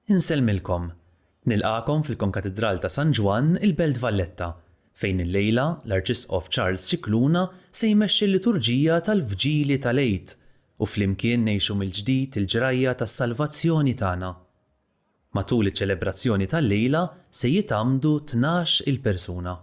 Insellmilkom. Nilqakom fil-Konkatedral ta' San Ġwan il-Belt Valletta, fejn illejla l-Arċisqof Charles Scicluna se jmexxi l-liturġija tal-Vġieli tal-Għid u flimkien ngħixu mill-ġdid il-ġrajja tas-salvazzjoni tagħna. Matul iċ-ċelebrazzjoni tal-lejla se jitgħammdu 12 il-persuna.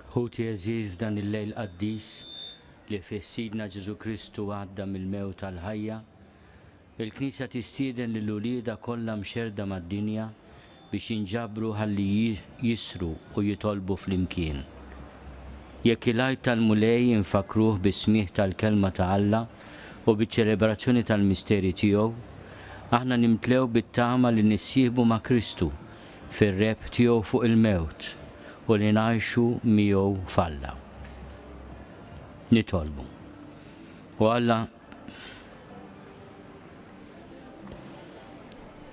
Ħuti Eżiż f'dan il-lejl qaddis li fih Sidna Ġesu Kristu għadda mill-mewt tal-ħajja, il-Knisja tistieden lil ulieda kollha mxerda mad-dinja biex jinġabru ħalli jisru u jitolbu flimkien. Jekk il-għajt tal-mulej infakruh bis-smieħ tal-kelma ta' Alla u biċ-ċelebrazzjoni tal-misteri tiegħu, aħna nimtlew bit-tama li nissieħbu ma' Kristu fir-reb tiegħu fuq il-mewt u li ngħixu miegħu f'Alla. Nitolbu. U Alla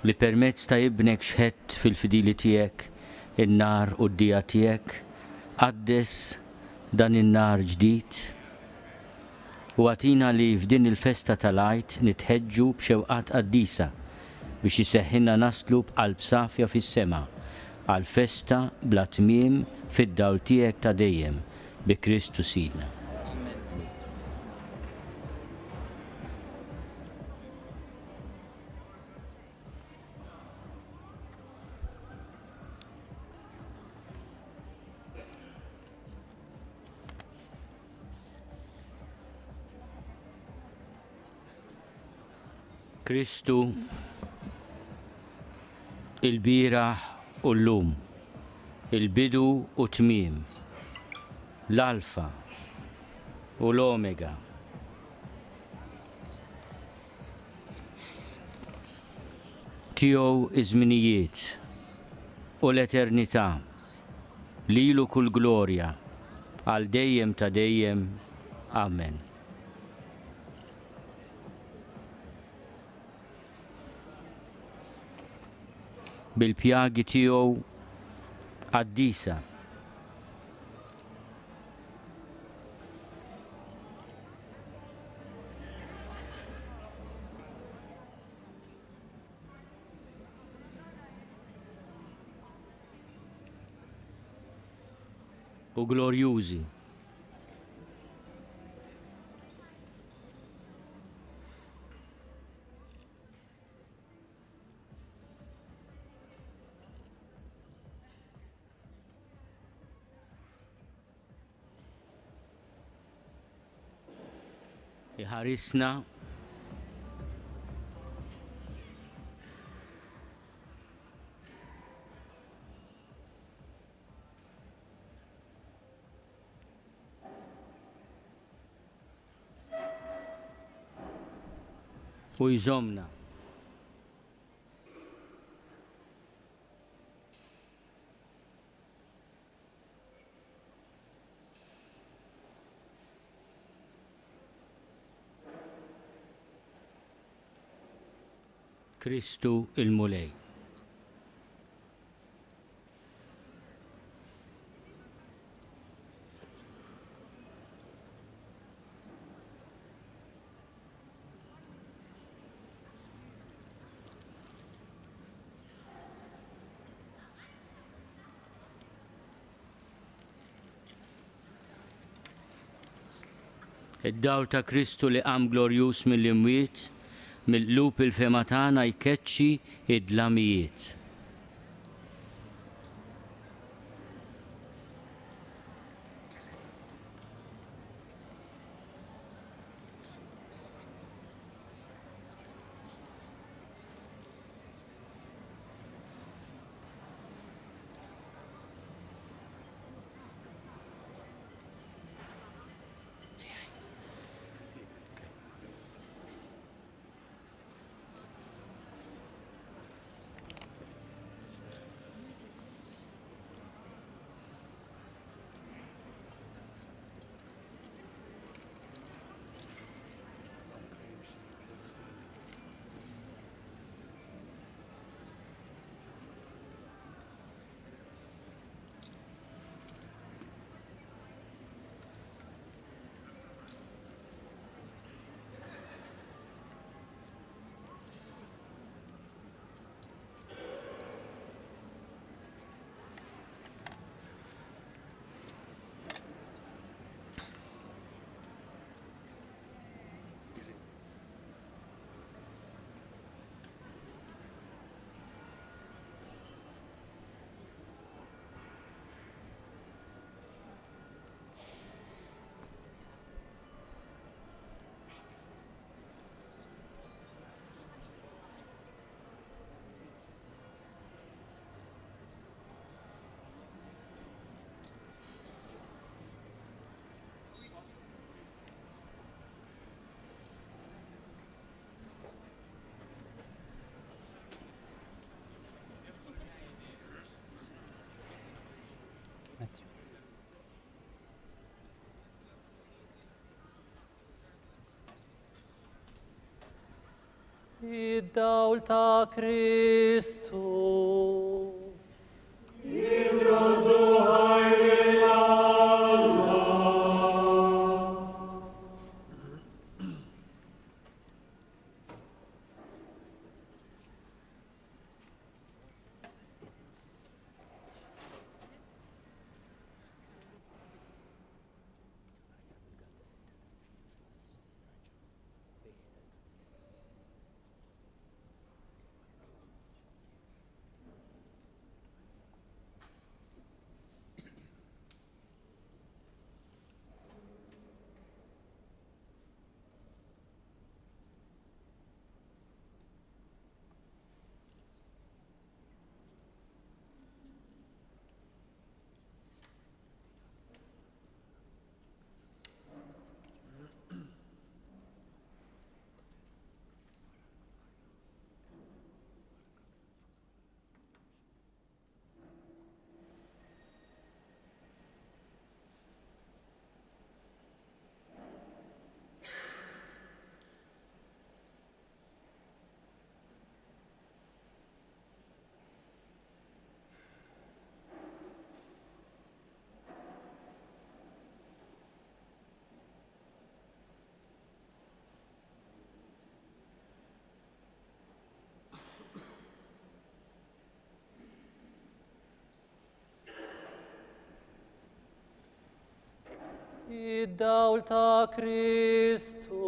li permezz ta' ibnek xħett fil-fidili tiegħek in-nar u d-dija tiegħek qaddes dan in-nar ġdid u għatina li f'din il-festa tal-Għid nitħeġġu b'xewqat qaddisa biex iseħħilna naslu b'qalb safja fis-sema għal festa bla tmiem fid-dawl tiegħek ta' dejjem bi Kristu Sidna. Kristu il-bieraħ u l-lum, il-bidu u tmiem, l-alfa u l-omega. Tiegħu iż-żminijiet u l-eternità, lilu kull glorja, għal dejjem ta' dejjem. Amen. Bil-pjagi tiegħu qaddisa u glorjużi. Iħarisna u jżommna. Kristu il-mulej. Id-dawl ta' Kristu li qam glorjus mill-imwiet mill-qlub il-fema tagħna jkeċċi id-dlamijiet. Id-dawl ta' Kristu. Id-dawl ta' Kristu.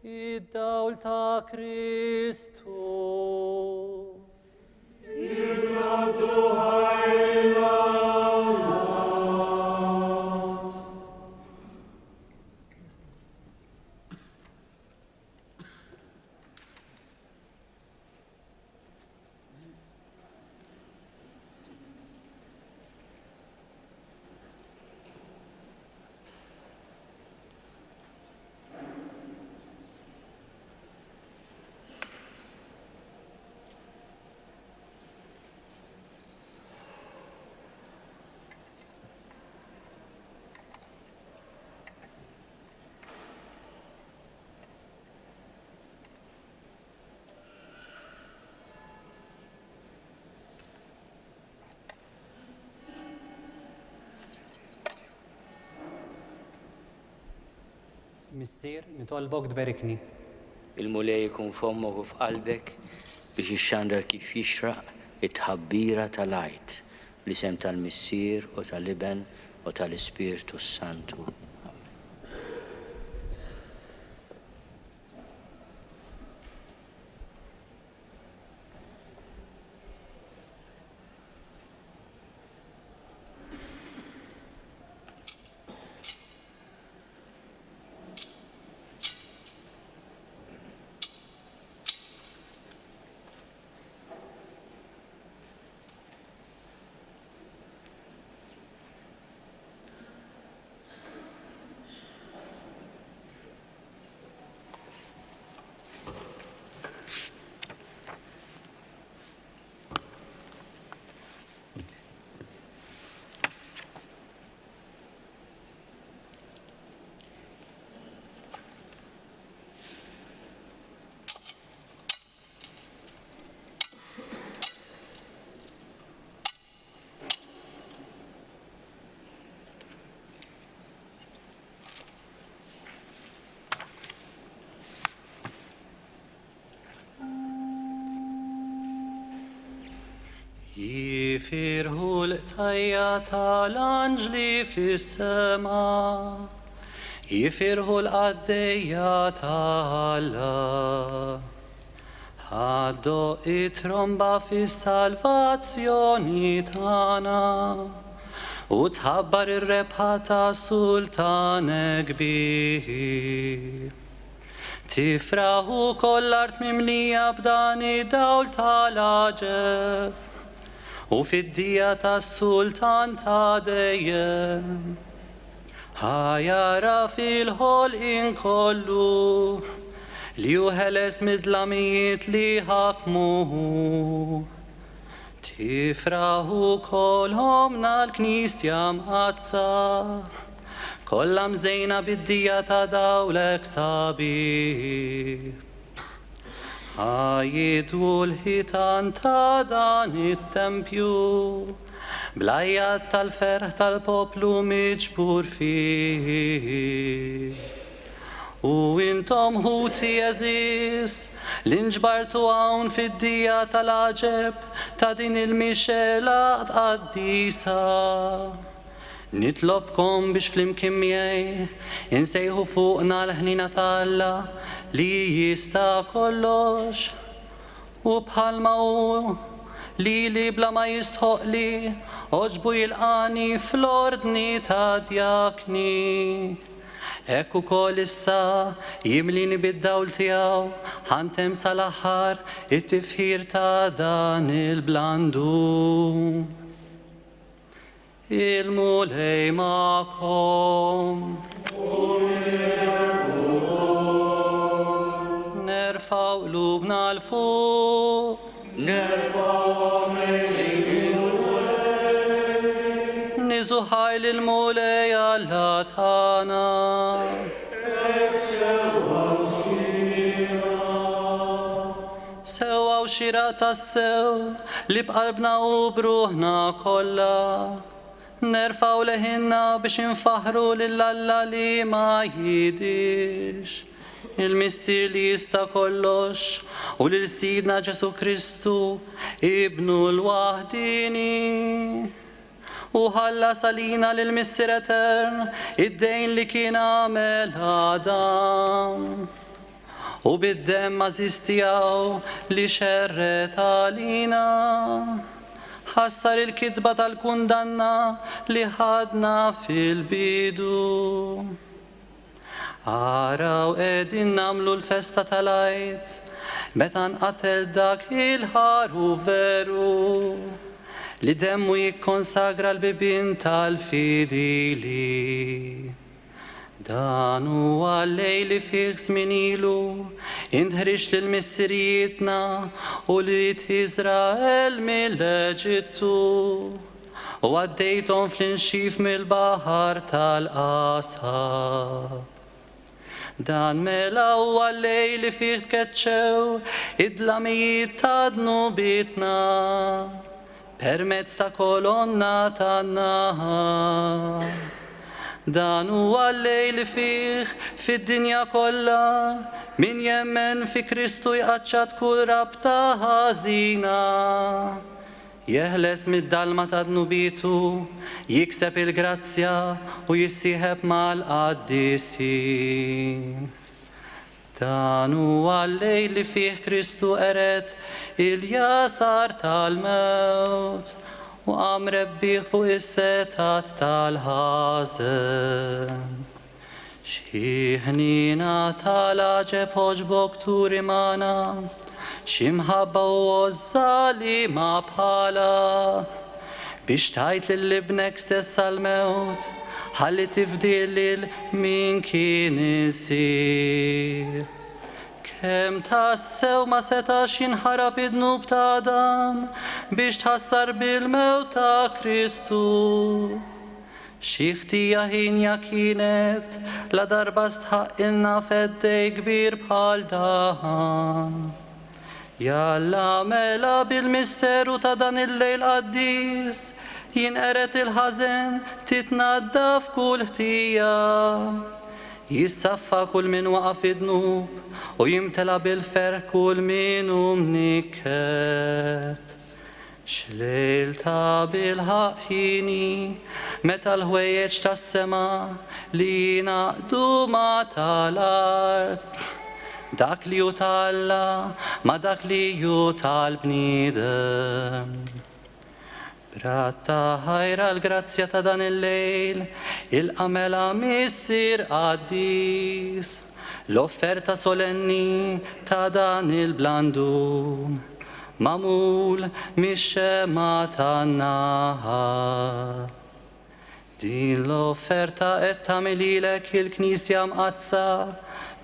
Id-dawl ta' Kristu. Missier, nitolbok tbarikni. Il-mulej jkun f'ommok u f'qalbek biex ixxandar kif jixraq it-ħabbira tal-għajt l-isem tal-Missier u tal-Iben u tal-Ispirtu Santu. Jifirħu l-tajja tal-anġli fis-sema, jifirħu l-qaddejja tal-Alla. Ħaddu it-tromba fis-salvazzjoni tagħna u tħabbar ir-rebħa ta' Sultan kbir. Tifraħu koll art mimlija b'dan id-dawl tal-aġeb u fid-dija tas-Sultan ta' dejjem. Ħajara fil-ħolqien kollu li hu ħeles mid-dlamijiet li ħakmuhu. Tifraħu kolhomna l-Knisja mqazza kollha mżejna bid-dija ta' dawlek sabiħ. Ħajjidu l-ħitan ta' dan it-tempju blajjat tal-ferħ tal-poplu miġbur fih. U intom ħuti eżis l-inġbartu hawn fid-dija tal-aġeb ta' din il-mixela qaddisa. Nitlobkom biex flimkien miegħi insejħu fuqna l-ħnina tal-Alla li jista' kollox u bħalma hu li bla ma jistħoqli oġbu jilqani fl-ordni ta' djakni. Hekk ukoll issa jimlini bid-dawl tiegħu ħantem sal-aħħar it-tifħir ta' dan il-blandu. Il-mulej ma'kom. Nerfaw qlubna l-fuq. Niżu ħajl il-mulej Alla tagħna. Sewwa u xira tas-sew li b'qalbna u bruħna kollha. Nerfaw leħinna biex infaħru lill-Alla li ma jidix. Il-Missier li jista' kollox u lil Sidna Ġesu Kristu ibnu l-waħdini. U ħalla salina lil-Missier Etern id-dejn li kien għamel Adam. U bid-demm għażiż tiegħu li xerret għalina. Ħassar il-kidba tal-kundanna li ħadna fil-bidu. Araw qegħdin namlu l-festa tal-Għid meta nqatel dak il-ħaru veru li demmu jikkonsagra l-bibien tal-fidili. Dan huwa l-lejl li fih żmien ilu intħrix lill-missirietna u li Iżrael mill-Eġittu u għaddejthom fl-inxif mill-baħar tal-Qasab. Dan mela huwa l-lejl li fih tkeċċew id-dlamijiet ta' dnubitna permezz ta' kolonna tan-nahar. Dan huwa l-lejl fih fid-dinja kollha min jemmen fi Kristu jqaċċat kull rabta ħażina. Jeħles mid-dalma ta' dnubitu, jikseb il-grazzja u jissieħeb mal-qaddisi. Dan huwa l-lejl li fih Kristu eret il-jasar tal-mewt u qam rebbieħ fuq is-setat tal-ħażen. Xi ħnina tal-aġeb ħoġbok turi magħna, xi mħabba u għożżali ma bħala biex tajt lill-ibnek stess għal-mewt ħalli tifdil lil min kien isir. Kem tassew ma setax jinħarab id-dnub ta' Adam biex tħassar bil-mewt ta' Kristu. Xi ħtija ħinja kienet la darba stħaqqilna feddej kbir bħal dan. Jalla mela bil-misteru ta' dan il-lejl qaddis jinqeret il-ħażen titnaddaf kull ħtija. Jissaffa kull min waqaf id-dnub u jimtela bil-ferħ kull min mnikket. Xlejl ta' bil-ħaqħini meta l-ħwejjeġ tas-sema li jinaqdu ma tal-art. Dak li ju tal-Alla ma dak li ju tal-bniedem. Bratta ħajra l-grazzja ta' dan il-lejl, il-qamela missir qaddis, l-offerta solenni ta' dan il-blandun, mamul mix-xema tan-nahar. Din l-offerta qed tagħmililek il-Knisja mqazza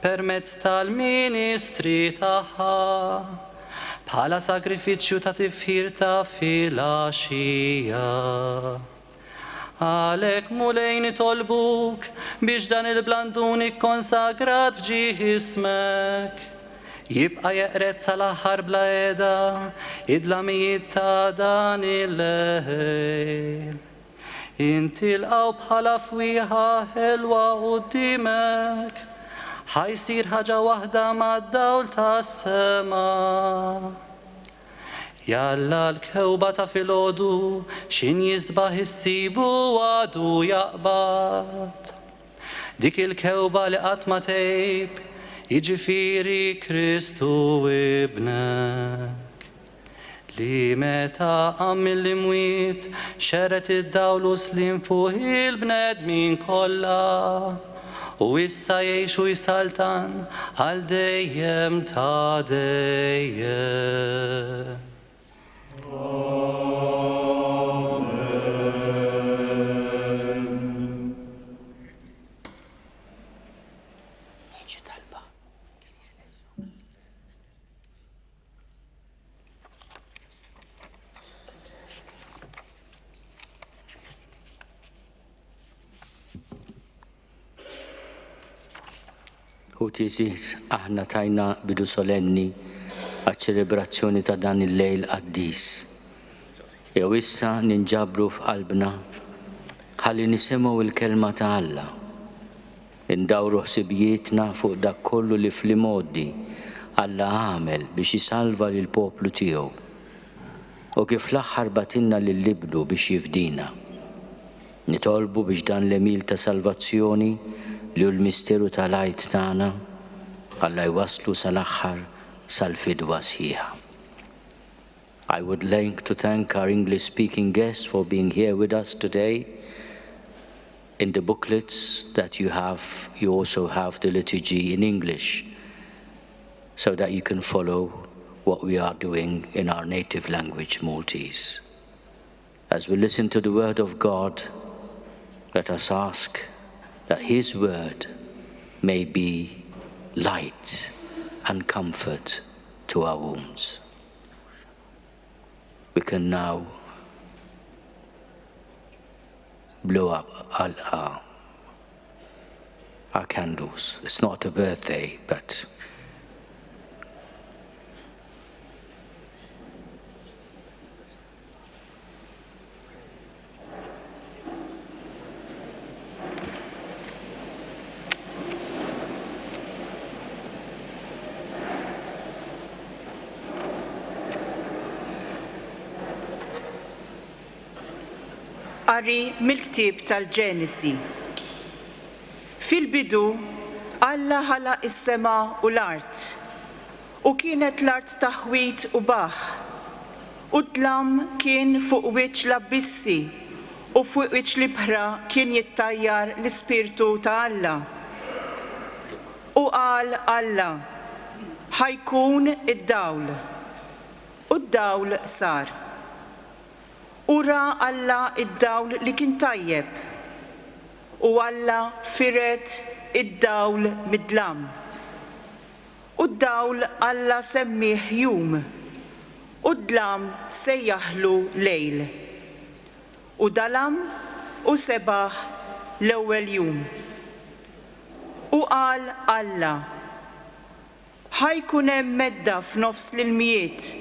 permezz tal-ministri tagħha bħala sagrifiċċju ta' tifħir ta' filgħaxija. Għalhekk mulejn nitolbuk biex dan il-blandun ikkonsagrat f'ġieħ ismek jibqa' jeqret sal-aħħar bla qiegħda id-dlamijiet ta' dan il-lejl. Intilqgħu bħala fwieħa ħelwa quddiemek ħajsir ħaġa waħda mad-dawl tas-sema. Jalla l-kewba ta' filgħodu x'in jisbaħ issibu għadu jaqbad. Dik il-kewba li qatt ma tgħib, jiġifieri Kristu ibnek. Li meta qam mill-imwiet xeret id-dawl u slim fuq il-bnedmin kollha. U issa jgħix u jsaltan għal dejjem ta' dejjem. U tiżid aħna tajna bidu solenni għaċ-ċelebrazzjoni ta' dan il-lejl qaddis. Jew issa ninġabru f'qalbna ħalli nisimgħu il-kelma ta' Alla. Indawru ħsibijietna fuq dak kollu li fl-imoddi Alla għamel biex jisalva lil poplu tiegħu. U kif l-aħħar batinna lill-liblu biex jifdina. Nitolbu biex dan l-emil ta' salvazzjoni li l-misteru tal-għajt tagħna Alla jwaslu sal-aħħar sal-fidwa sħiħa. I would like to thank our English-speaking guests for being here with us today. In the booklets that you have, you also have the liturgy in English, so that you can follow what we are doing in our native language, Maltese. As we listen to the word of God, let us ask that His word may be light and comfort to our wounds. We can now blow up our candles. It's not a birthday, but qari mill-ktieb tal-Ġenesi. Fil-bidu, Alla ħalaq is-sema u l-art, u kienet l-art taħwit u baħ, u d-dlam kien fuq wiċċ l-abissi, u fuq wiċċ l-ibħra kien jittajjar l-Ispirtu ta' Alla. U qal Alla, ħajkun id-dawl, u d-dawl sar. U ra Alla id-dawl li kien tajjeb, u Alla firet id-dawl mid-dlam. U d-dawl Alla semmih jum, u d-dlam sejjaħlu lejl. U dalam u sebaħ l-ewwel jum. U qal Alla, ħajkun hemm medda f'nofs l-ilmijiet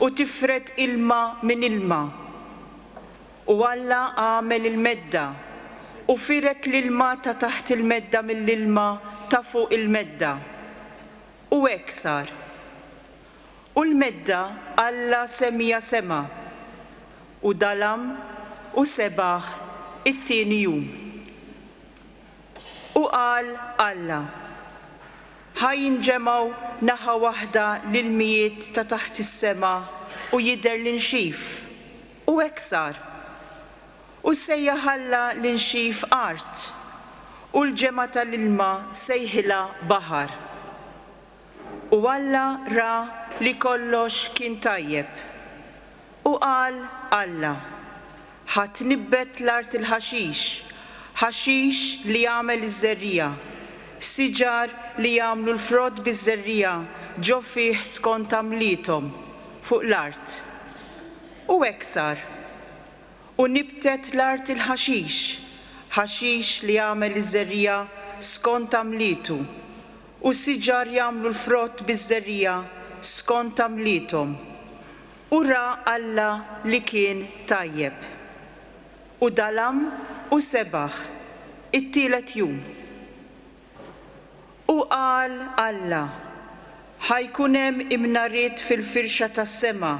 u tifret ilma minn ilma. U Alla għamel il-medda u firet l-ilma ta' taħt il-medda mill-ilma ta' fuq il-medda. U hekk sar. U l-medda Alla semmija sema u dalam u sebaħ it-tieni jum. U qal Alla, ħajinġemaw naħa waħda l-ilmijiet ta' taħt is-sema u jidher l-inxif. U hekk sar. U sejjaħ Alla l-inxif art, u l-ġema tal-ilma sejħilha baħar. U Alla ra li kollox kien tajjeb. U qal Alla, ħadd nibbet l-art il-ħaxix, ħaxix li jagħmel iż-żerrija, siġar li jagħmlu l-frott biż-żerrija ġo fih skont għamlithom fuq l-art. U hekk sar. U nibtet l-art il-ħaxix, ħaxix li jagħmel iż-żerrija skont għamlitu, u siġar jagħmlu l-frott biż-żerrija skont għamlithom. U ra Alla li kien tajjeb. U dalam u sebaħ it-tielet jum. U qal Alla, ħajkun hemm imnariet fil-firxa tas-sema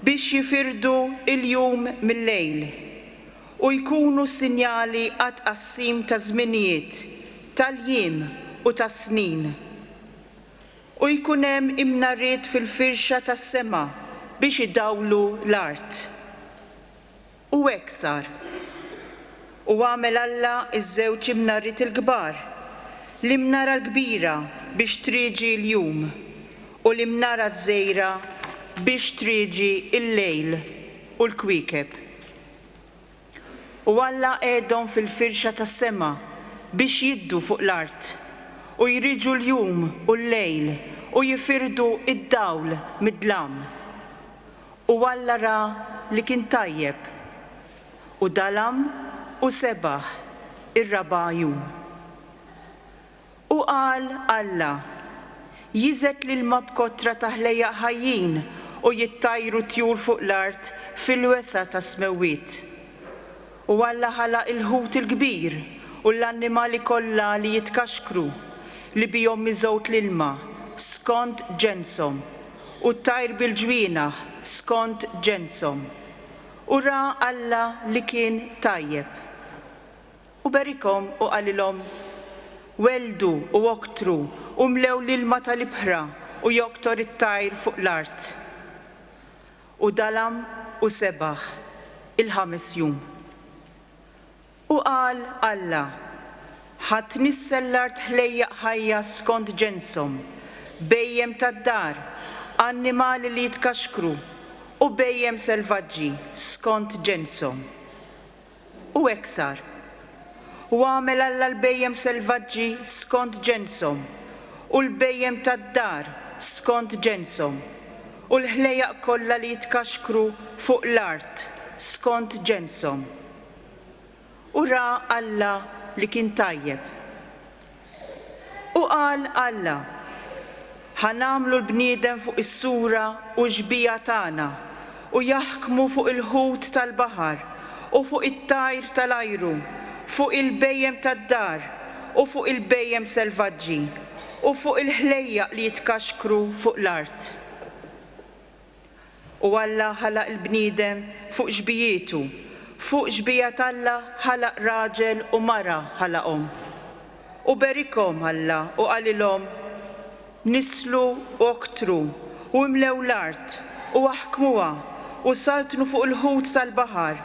biex jifirdu il-jum mill-lejl u jkunu sinjali għad qassim ta' żminijiet, tal-jiem u tas-snin. U jkun hemm imnariet fil-firxa tas-sema biex idawlu l-art. U hekk sar. U għamel Alla iż-żewġ imnariet il-kbar, l-imnara l-kbira biex triġi l-jum u l-imnara żgħira biex triġi il-lejl u l-kwiekeb. U Alla qegħdhom fil-firxa tas-sema biex jiddu fuq l-art u jriġu l-jum u l-lejl u jifirdu id-dawl mid-dlam. U Alla ra li kien tajjeb u dalam u sebaħ ir-raba' jum. U qal Alla, jiżet l-ilma b'kotra ta' ħlejjaq ħajjin u jittajru tjur fuq l-art fil-wesa ta' smewwiet. U Alla ħalaq il-ħut il-kbir u l-annimali kollha li jitkaxkru li bihom miżgħut l-ilma skont ġenshom u t-tajr bil-ġwienaħ skont ġenshom. U ra Alla li kien tajjeb. U berikom u qalilhom, weldu u oktru u mlew l-ilma tal-ibħra u joktor it-tajr fuq l-art. U dalam u sebaħ il-5 jum. U qal Alla, ħadd nissel l-art ħlejjaq ħajja skont ġenshom, bejjem tad-dar, annimali li jitkaxkru u bejjem selvaġġi skont ġenshom. U hekk sar. U għamel Alla l-bejjem selvaġġi skont ġenshom u l-bejjem tad-dar skont ġenshom u l-ħlejjaq kollha li jitkaxkru fuq l-art skont ġenshom. U ra Alla li kien tajjeb. U qal Alla, ħanamlu l-bniedem fuq is-sura u ġbija tagħna u jaħkmu fuq il-ħut tal-baħar u fuq it-tajr tal-ajru, fuq il-bejjem tad-dar u fuq il-bejjem selvaġġi u fuq il-ħlejjaq li jitkaxkru fuq l-art. U Alla ħalaq il-bniedem fuq ġbijietu, fuq ġbijat Alla ħalaq raġel u mara ħalaqhom. U berikhom Alla u qalilhom nislu u oktru u imlew l-art u aħkmuha u saltnu fuq il-ħut tal-baħar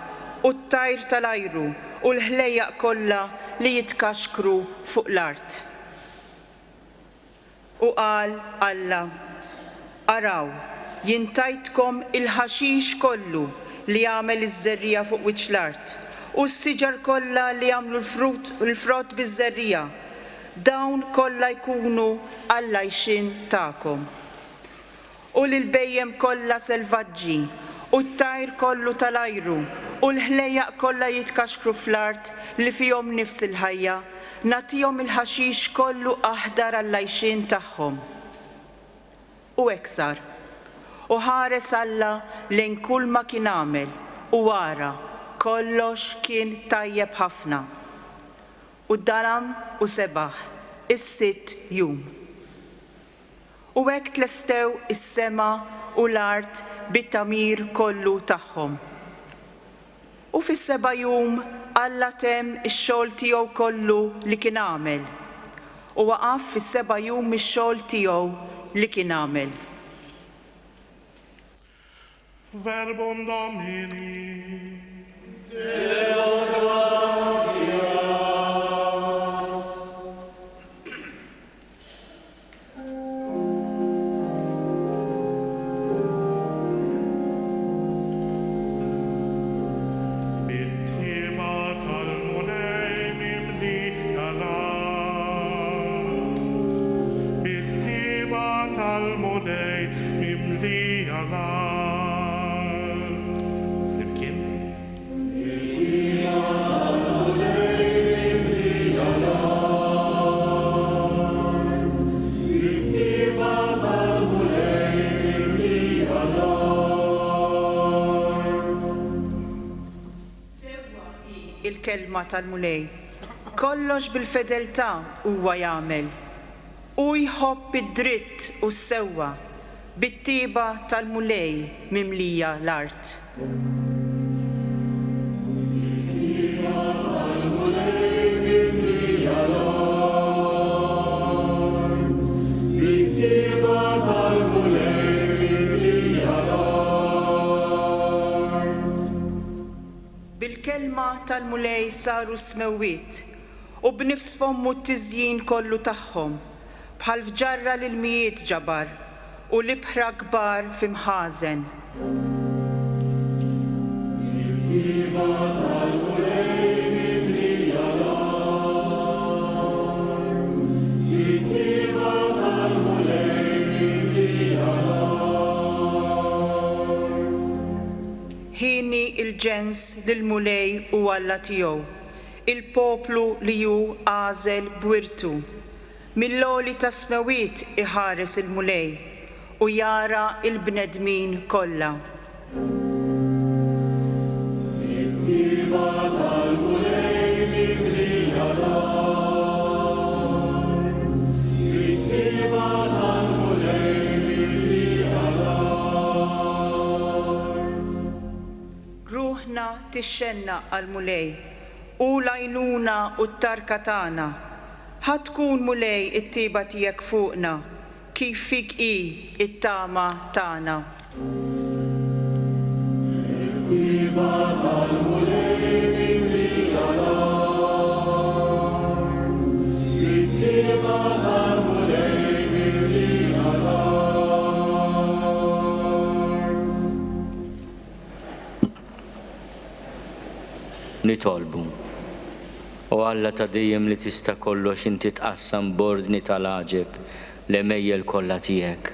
u t-tajr tal-ajru u l-ħlejjaq kollha li jitkaxkru fuq l-art. U qal Alla, araw, jintajtkom il-ħaxix kollu li jagħmel iż-żerrija fuq wiċċ l-art u s-siġar kollha li jagħmlu l-frott biż-żerrija, dawn kollha jkunu għall-għajxin tagħkom. U l-bejjem kollha selvaġġi u t-tajr kollu tal-ajru u l-ħlejjaq kollha jitkaxkru fl-art li fihom nifs il-ħajja, nagħtihom il-ħaxix kollu aħdar għall-għajxin tagħhom. U hekk sar. U ħares Alla lejn kull ma kien għamel u wara kollox kien tajjeb ħafna. U daram u sebaħ is-sitt jum. U hekk tlestew is-sema u l-art bit-tamir kollu tagħhom. U fis-seba' jum Alla temm ix-xogħol tiegħu kollu li kien għamel. U waqaf fis-seba' jum ix-xogħol tiegħu li kien għamel. Verbum Domini. Il-kelma tal-mulej, kollox bil-fedeltà huwa jagħmel. U jħobb id-dritt u s-sewwa bit-tieba tal-mulej mimlija l-art. Bil-kelma tal-mulej saru smewwiet u b'nifs fommu t-tiżjin kollu tagħhom bħal fġarra l-mijiet ġabar u l-ibħra kbar fimħażen. Ħini il-ġens lil-mulej u Alla tiegħu, il-poplu li hu għażel b'wirtu. Mill-għoli ta' smewwiet iħares il-mulej u jara il-bnedmin kollha. Ruħna tixxenna għal-mulej u l-għajnuna u t-tarka tagħna. ħatkun mulej it-tieba tiegħek fuqna, kif fik hi it-tama tagħna. It-tieba tal-mulej mimlija l-art, it-tieba tal-mulej mimlija l-art. Nitolbu. U Alla ta' dejjem li tista' kollox inti tqassam bordni tal-għaġeb l-emejjel kollha tiegħek.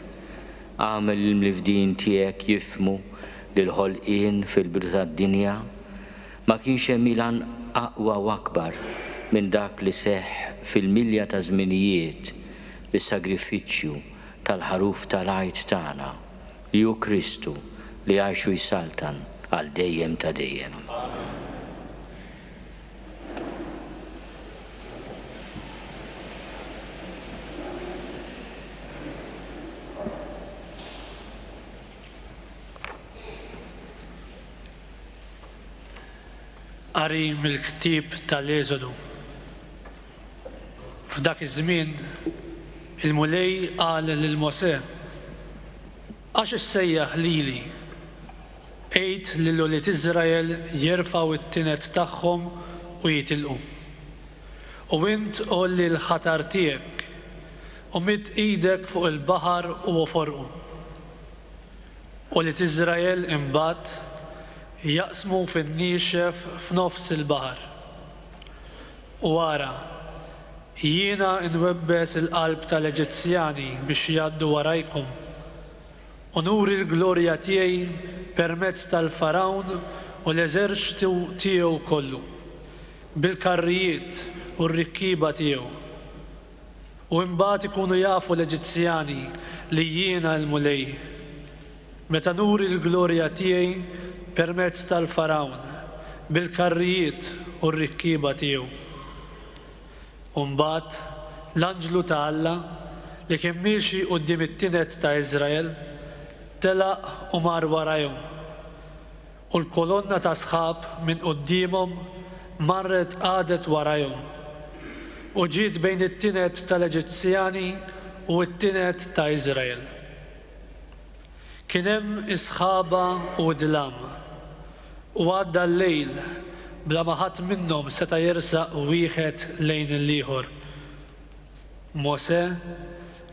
Għamel il-mlifdin tiegħek jifhmu li l-ħolqien fil-bidu tad-dinja ma kienx hemm ilan aqwa u akbar minn dak li seħħ fil-milja ta' żminijiet bis-sagrifiċċju tal-ħaruf tal-għajt tagħna li hu Kristu li għajxu jsaltan għal dejjem ta' dejjem. qari mill-ktieb tal-Eżodu. F'dak iż-żmien il-mulej qal lil Mosè: għax issejjaħ lili għid lil ulied Iżrael jerfgħu t-tinet tagħhom u jitilqu. U int qol lill-ħatar tiegħek u midd idek fuq il-baħar u oforqu. Ulied Iżrael imbagħad jaqsmu fin-niexef f'nofs il-baħar. U wara jiena nwebbes il-qalb tal-Eġizzjani biex jgħaddu warajkom u nuri l-glorja tiegħi permezz tal-Farawn u l-eżerċitu tiegħu kollu, bil-karrijiet u r-rikkiba tiegħu. U imbagħad ikunu jafu l-Eġizzjani li jiena l-mulej, meta nuri l-glorja tiegħi permezz tal-Farawn, bil-karrijiet u r-rikkiba tiegħu. U mbagħad l-anġlu ta' Alla li kien miexi quddiem it-tinet ta' Iżrael telaq u mar warajhom. U l-kolonna ta' sħab minn qudiemhom marret għadet warajhom. U ġiet bejn it-tinet tal-Eġizzjani u t-tinet ta' Iżrael. Kien hemm isħaba u dlam u għadda l-lejl bla ma ħadd minnhom seta' jersaq wieħed lejn il-ieħor. Mosè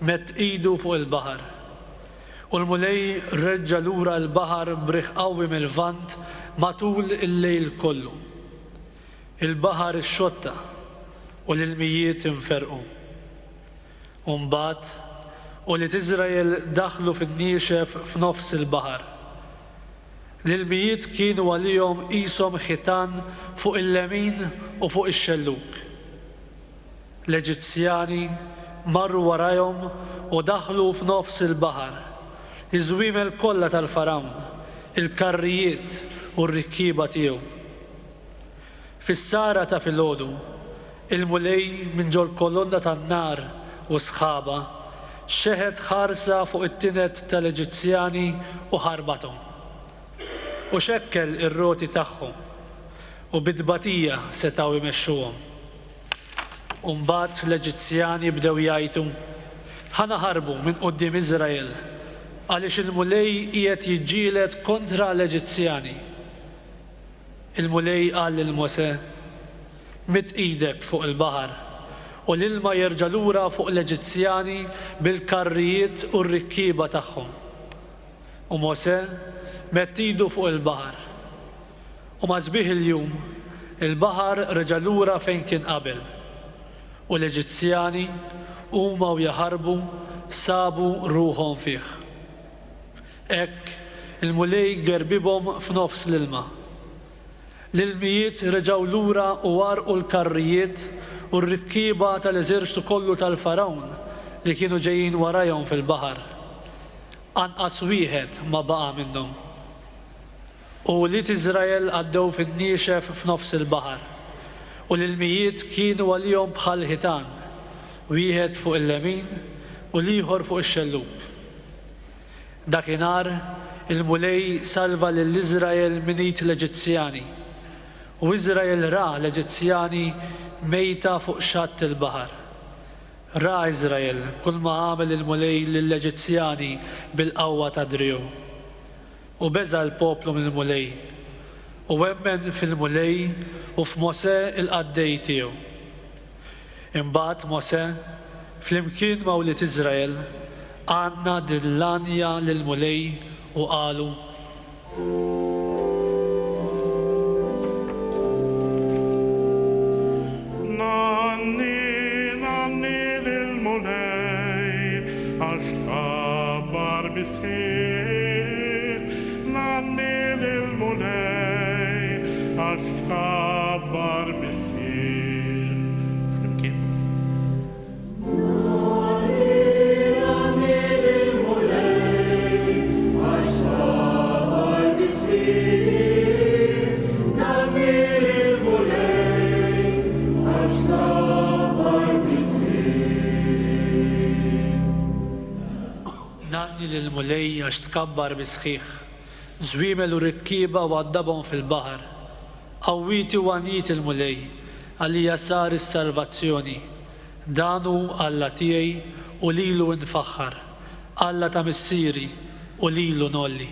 mett idu fuq il-baħar u l-mulej reġġa' lura l-baħar b'riħ qawwi mill-vant matul il-lejl kollu. Il-baħar ixxotta u l-ilmijiet inferqu. U mbagħad ulied Iżrael daħlu fin-niexef f'nofs il-baħar. L-ilmijiet kienu għalihom qishom ħitan fuq il-lemin u fuq ix-xelluk. L-Eġizzjani marru warajhom u daħlu f'nofs il-baħar. Iż-żwiemel kollha tal-Farawn, il-karrijiet u r-rikkiba tiegħu. Fis-sara ta' filgħodu, il-mulej minn ġol kolonna tan-nar u sħaba xeħed ħarsa fuq it-tinet tal-Eġizzjani u ħarbathom. U xekkel ir-roti tagħhom u bid-batija setgħu jmexxuhom. U mbagħad l-Eġizzjani bdew jgħidu: ħanaħarbu minn quddiem Iżrael għaliex il-mulej qiegħed jiġġieled kontra l-Eġizzjani. Il-mulej qal lil Mosè: midd idek fuq il-baħar u l-ilma jerġa' lura fuq l-Eġizzjani bil-karrijiet u r-rikkiba tagħhom. U Mosè mett idu fuq il-baħar. U ma sbieħ il-jum il-baħar reġa' lura fejn kien qabel. U l-Eġizzjani huma u jaħarbu sabu ruħhom fih. Hekk il-mulej gerbibhom f'nofs l-ilma. L-ilmijiet reġgħu lura u warqu l-karrijiet u r-rikkiba tal-eżerċitu kollu tal-Farawn li kienu ġejjin warajhom fil-baħar. Anqas wieħed ma baqa' minnhom. U ulied Iżrael għaddew fin-niexef f'nofs il-baħar u l-ilmijiet kienu għalihom bħal ħitan, wieħed fuq il-lemin u l-ieħor fuq ix-xelluk. Dakinhar il-mulej salva lill-Iżrael minn id l-Eġizzjani u Iżrael ra l-Eġizzjani mejta fuq xatt il-baħar. Ra Iżrael kull ma għamel il-mulej lill-Eġizzjani bil-qawwa ta' driegħu. U beża l-poplu mill-mulej u emmen fil-mulej u f'Mosè il-qaddej tiegħu. Imbagħad Mosè flimkien ma' ulied Iżrael għandna dillanja lill-mulej u qalu: Nanni lill-mulej għax tkabbar bisħiħ. Nanni lill-mulej għax tkabbar bisħiħ. Flimkien. Nanni lill-mulej għax tkabbar bisħiħ, żwiemel u rikkiba u għaddabhom fil-baħar, Qawwiti u għanijiet il-mulej għalli jasar is-salvazzjoni. Danu Alla tiegħi u lilu nfaħħar, Alla ta' missieri u lilu nolli.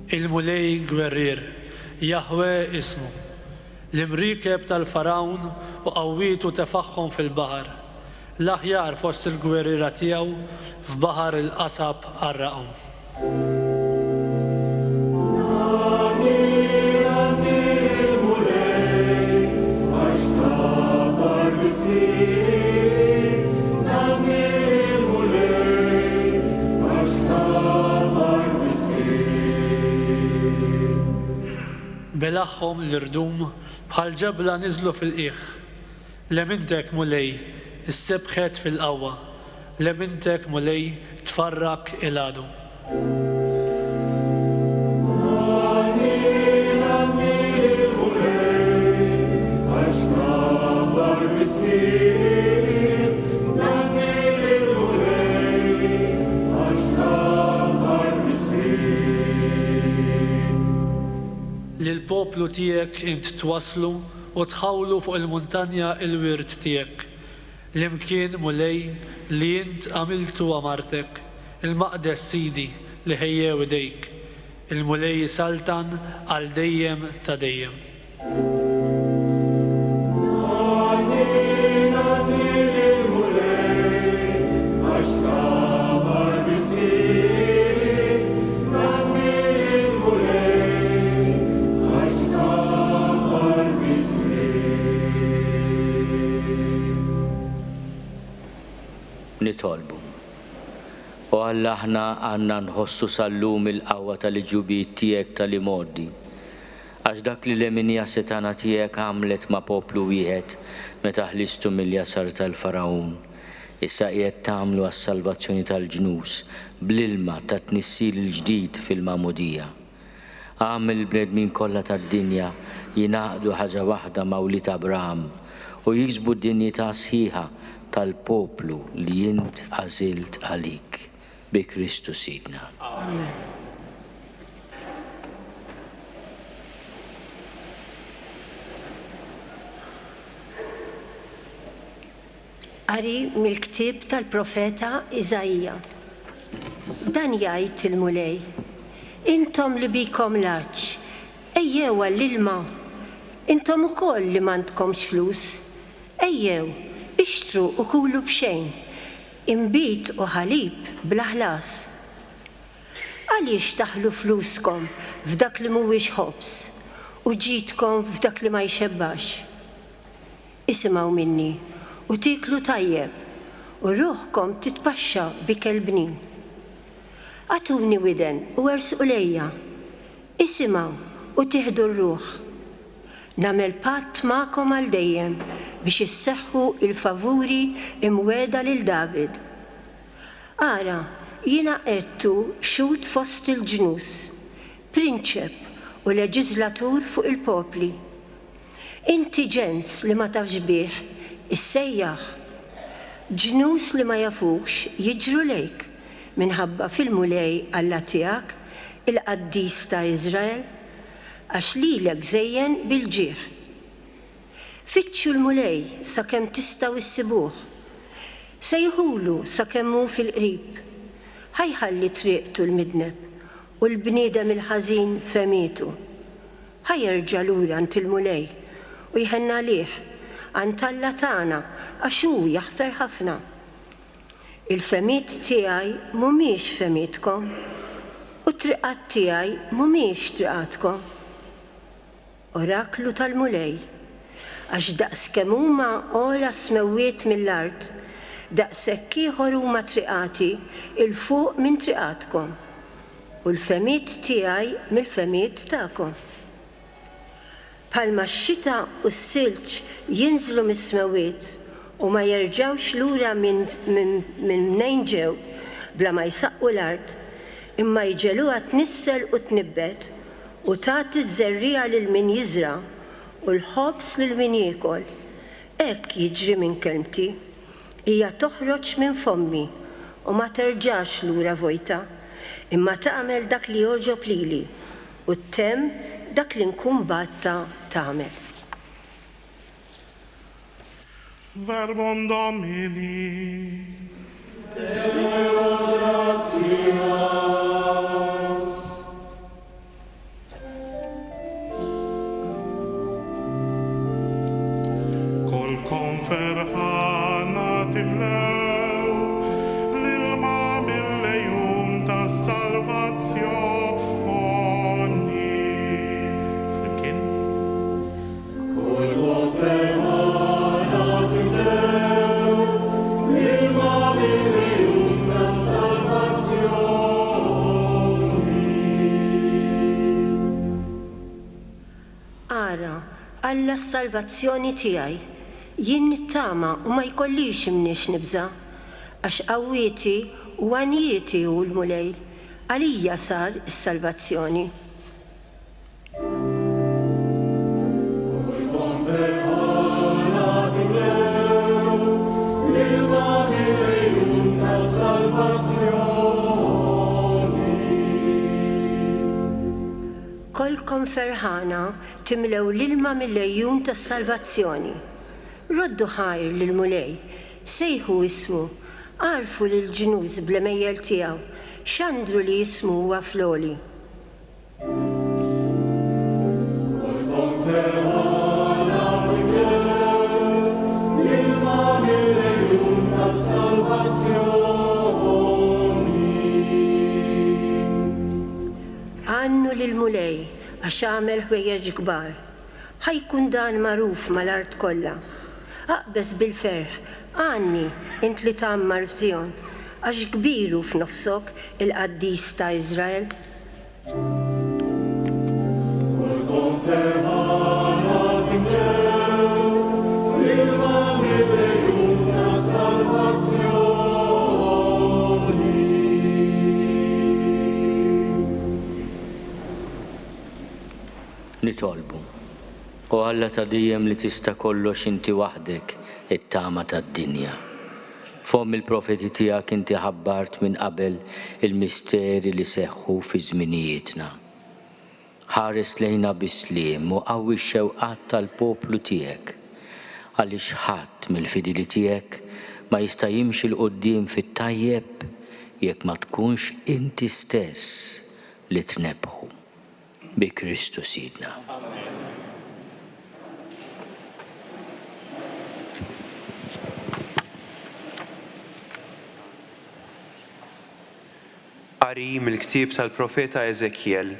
Il-mulej gwerrier, Jahwe ismu, l-imrikeb tal-farawn u qawwietu tefaħħom fil-baħar, l-aħjar fost il-gwerriera tiegħu f'baħar il-qasab għarraqhom. Belaħħom l-irdum bħal ġebla niżlu fil-qiegħ. Lemintek mulej issebħet fil-qawwa, lemintek mulej tfarrak il-għadu. Lil-poplu tiegħek int twaslu u tħawlu fuq il-muntanja il-wirt tiegħek. L-imkien mulej li int għamiltu għamartek, il-maqdes sidi li ħejjew idejk, il-mulej saltan għal dejjem ta' dejjem. Nitolbu. U Alla aħna għandna nħossu sal-lum il-qawwa tal-ġubijiet tiegħek tal-imoddi. Għax dak li l-eminija setana tiegħek għamlet ma' poplu wieħed meta ħlistu mill-jasar tal-Farawn. Issa qiegħed tagħmlu għas-salvazzjoni tal-ġnus bl-ilma tat-tnissil il-ġdid fil-Magħmudija. Għamel bnedmin kollha tad-dinja jingħaqdu ħaġa waħda ma' wlied Abraham u jiksbu d-dinjità sħiħa tal-poplu li jint għażilt għalik bi Kristu Sidna. Amen. Qari mill-ktieb tal-profeta Iżajja. Dan jgħid il-mulej, intom li bikom l-arċ, ejjew għall-ilma, intom ukoll li m'għandkomx flus, ejjew ixtru u kulu bxejn, imbit u ħalib bla ħlas. Għaliex taħlu fluskom f'dak li mhuwiex ħobs u ġidkom f'dak li ma jxebbax. Isimgħu minni u tiklu tajjeb u ruħkom titpaxxa bi kelbnin. Għatuni widen u ersqu lejja, isimgħu u tieħdu r-ruħ. Namel patt ma'kom għal dejjem biex isseħħu il-favuri imweda lil David. Ara, jiena qedtu xut fost il-ġnus, prinċep u leġislatur fuq il-popli. Inti ġens li ma tafx bih, issejjaħ. Ġnus li ma jafux jiġru lejk minħabba fil-mulej Alla tiegħek, il-qaddis ta' Iżrael, għax lilek żejjen bil-ġieħ. Fittxu l-mulej sakemm tistgħu issibuh, sejħulu sakemm hu fil-qrib, ħajħalli triqtu l-midneb u l-bniedem il-ħażin femitu. Ħajerġa' lura ant il-mulej u jħenna lih ant Alla tagħna għax hu jaħfer ħafna. Il-femit tiegħi mhumiex femitkom u triqat tiegħi mhumiex triqatkom. Oraklu tal-mulej, għax daqskemm huma ola smewwiet mill-art, daqshekk ieħor huma triqati il-fuq minn triqatkom u l-femiet tiegħi mill-femiet tagħkom. Bħalma x-xita u s-silġ jinżlu mis-smewwiet u ma jerġgħux lura minn nejn ġew bla ma jsaqqu l-art, imma jġeluha tnissel u tnibbet u tagħti ż-żerriegħa lil min jiżra u l-ħobs lil min jiekol. Hekk jiġri minn kelmti. Hija toħroġ minn fommi u ma terġax lura vojta, imma tagħmel dak li jogħġob lili u ttemm dak li nkun batta tagħmel. Verbum Domini. Kol konferħana timlew l-ilma mill-lejum tas salvazzjoni. Flimkien. Kol konferħana timlew l-ilma mill-lejum tas salvazzjoni. Ara, Alla s-salvazzjoni tiegħi. Jien nittama u ma jkollix imniex nibża, għax qawwieti u għanijieti u l-mulej, għalija sar is-salvazzjoni. Kolkom ferħana timlew l-ilma mill-lejjun tas-salvazzjoni. Roddu ħajr lil-mulej, sejħu ismu, għarfu lil-ġnuż bl-emejjel tiegħu, x'għandru li jismu huwa floli. Kolkom ferħana timlew l-ilma mill-lejjun tas-salvazzjoni. Għannu lil-mulej għax għamel ħwejjeġ kbar. Ħajkun dan magħruf mal-art kollha. Aqbes bil-ferħ, għanni int li tgħammar f'Żjon, għax kbiru f'nofsok il-qaddis ta' Iżrael. Kolkom ferħana timlew l-ilma mill-lejjun tas-salvazzjoni. Nitolbu. U Alla ta' dejjem li tista' kollox inti waħdek it-tama tad-dinja. Fom il-profeti tiegħek inti ħabbart minn qabel il-misteri li seħħu fi żminijietna. Ħares lejna bisliem u qawwi x-xewqat tal-poplu tiegħek, għaliex ħadd mill-fidili tiegħek ma jista' jimxi l quddiem fit-tajjeb jekk ma tkunx inti stess li tnebħu. Bi Kristu Sidna. Qari mill-ktieb tal-profeta Eżekjel.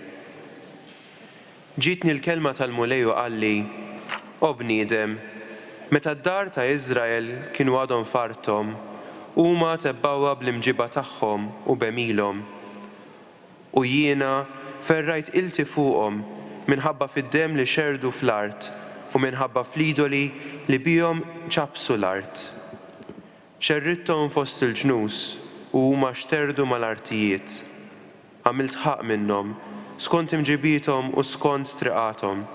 Ġietni l-kelma tal-mulej u qalli, o bniedem, meta d-dar ta' Iżrael kienu għadhom farthom, huma tebbawha bl-imġiba tagħhom u bemilhom. U jiena ferrajt ilti fuqhom minħabba fid-demm li xerdu fl-art u minħabba fl-idoli li bihom ċabsu l-art. Xerritthom fost il-ġnus u huma xterdu mal-artijiet. Għamilt ħaq minnhom, skont imġibithom u skont triqathom.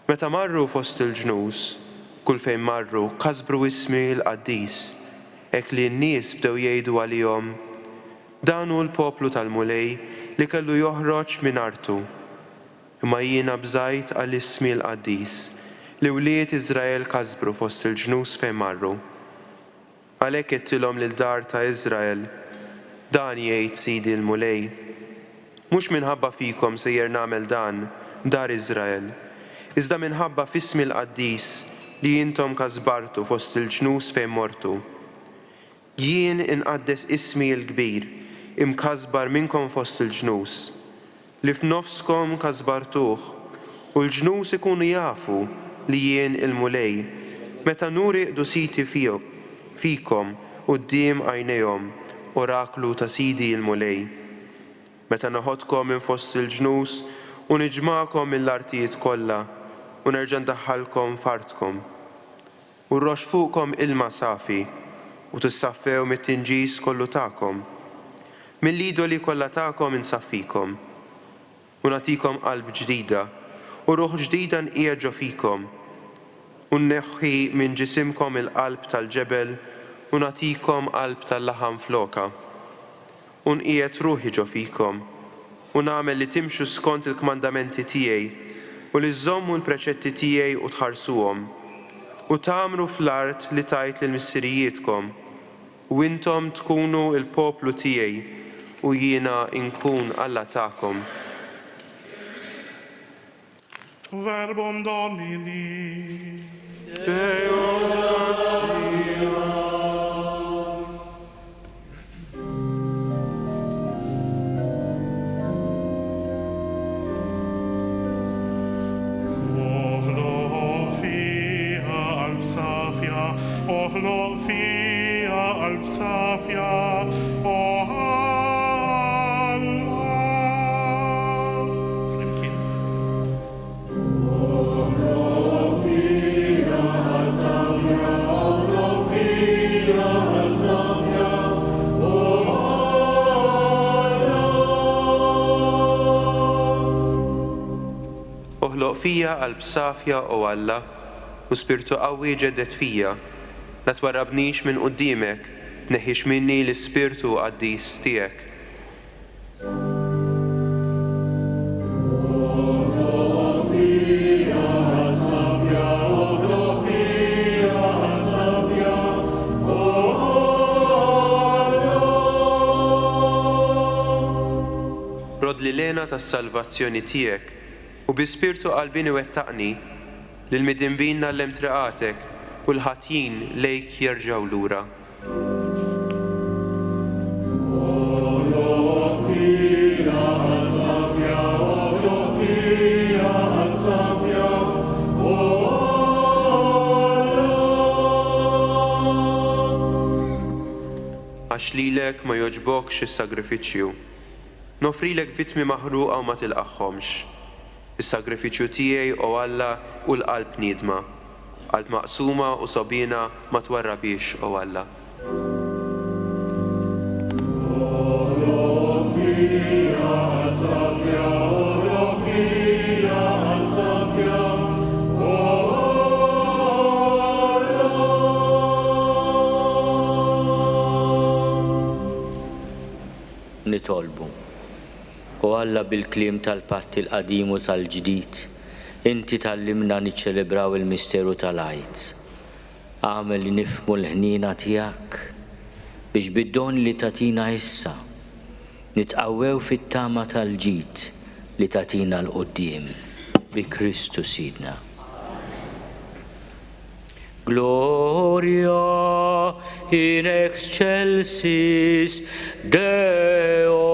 Meta marru fost il-ġnus, kull fejn marru kasbru ismi l-qaddis, hekk li n-nies bdew jgħidu għalihom, dan hu l-poplu tal-mulej li kellu joħroġ minn artu. Imma jiena bżajt għall-ismi l-qaddis li wlied Iżrael kasbru fost il-ġnus fejn marru. Għalhekk qedtilhom lil-dar ta' Iżrael, dan jgħid Sidi l-mulej. Mhux minħabba fikom sejjer nagħmel dan, dar Iżrael, iżda minħabba f'ismi l-qaddis li intom kasbartu fost il-ġnus fejn mortu. Jien inqaddes ismi l-kbir, imkasbar minnkom fost il-ġnus, li f'nofskom kasbartuh, u l-ġnus ikunu jafu li jien il-mulej, meta nuri siti fikom quddiem għajnejhom, oraklu ta' Sidi l-mulej. Meta naħodkom minn fost il-ġnus u niġmakom mill-artijiet kollha u nerġa' ndaħħalkom fartkom. U rrox fuqkom ilma safi u tissaffew mit-tinġis kollu tagħkom. mill-idoli kollha tagħkom insaffikom u nagħtikom qalb ġdida u ruħ ġdida nqiegħed ġo fikom u nneħħi minn ġisimkom il-qalb tal-ġebel u nagħtikom qalb tal-laħam floka u nqiegħed ruħi ġo fikom u nagħmel li timxu skont il-kmandamenti tiegħi u li żommu l-preċetti tiegħi u tħarsuhom u tagħmlu fl-art li tajt lil missirijietkom u intom tkunu il-poplu tiegħi u jiena nkun Alla tagħkom. Verbum Domini. Ohlofia Alpsafia, o Allah. Flimkien. Ohlofia Alpsafia, Ohlofia Alpsafia, o Allah. Oħloq fija qalb safja o Alla u spirtu qawwi ġeddet fija. La twarrabnix minn qudiemek, neħħix minni l-ispirtu qaddis tiegħek. Rod li lena tas-salvazzjoni tiegħek u bi spirtu qalbini wettaqni lil midinbin nallem triqatek u l-ħatjin lejk jerġgħu lura. Għax lilek ma jogħġbokx is-sagrifiċċju. Nofrilek vittmi maħruqa u ma tilqaħħomx. Is-sagrifiċċju tiegħi o Alla u l-qalb niedma. Qalb maqsuma u sobina ma twarrabix o Alla. Nitolbu. U Alla bil-kliem tal-patti l-qadim u tal-ġdid, inti tallimna niċċelebraw il-misteru tal-għajt. Għamel li nifhmu l-ħnina tiegħek biex bid-don li tatina issa nitqawwew fit-tama tal-ġid li tatina l-qudiem bi Kristu Sidna. Gloria in excelsis Deo.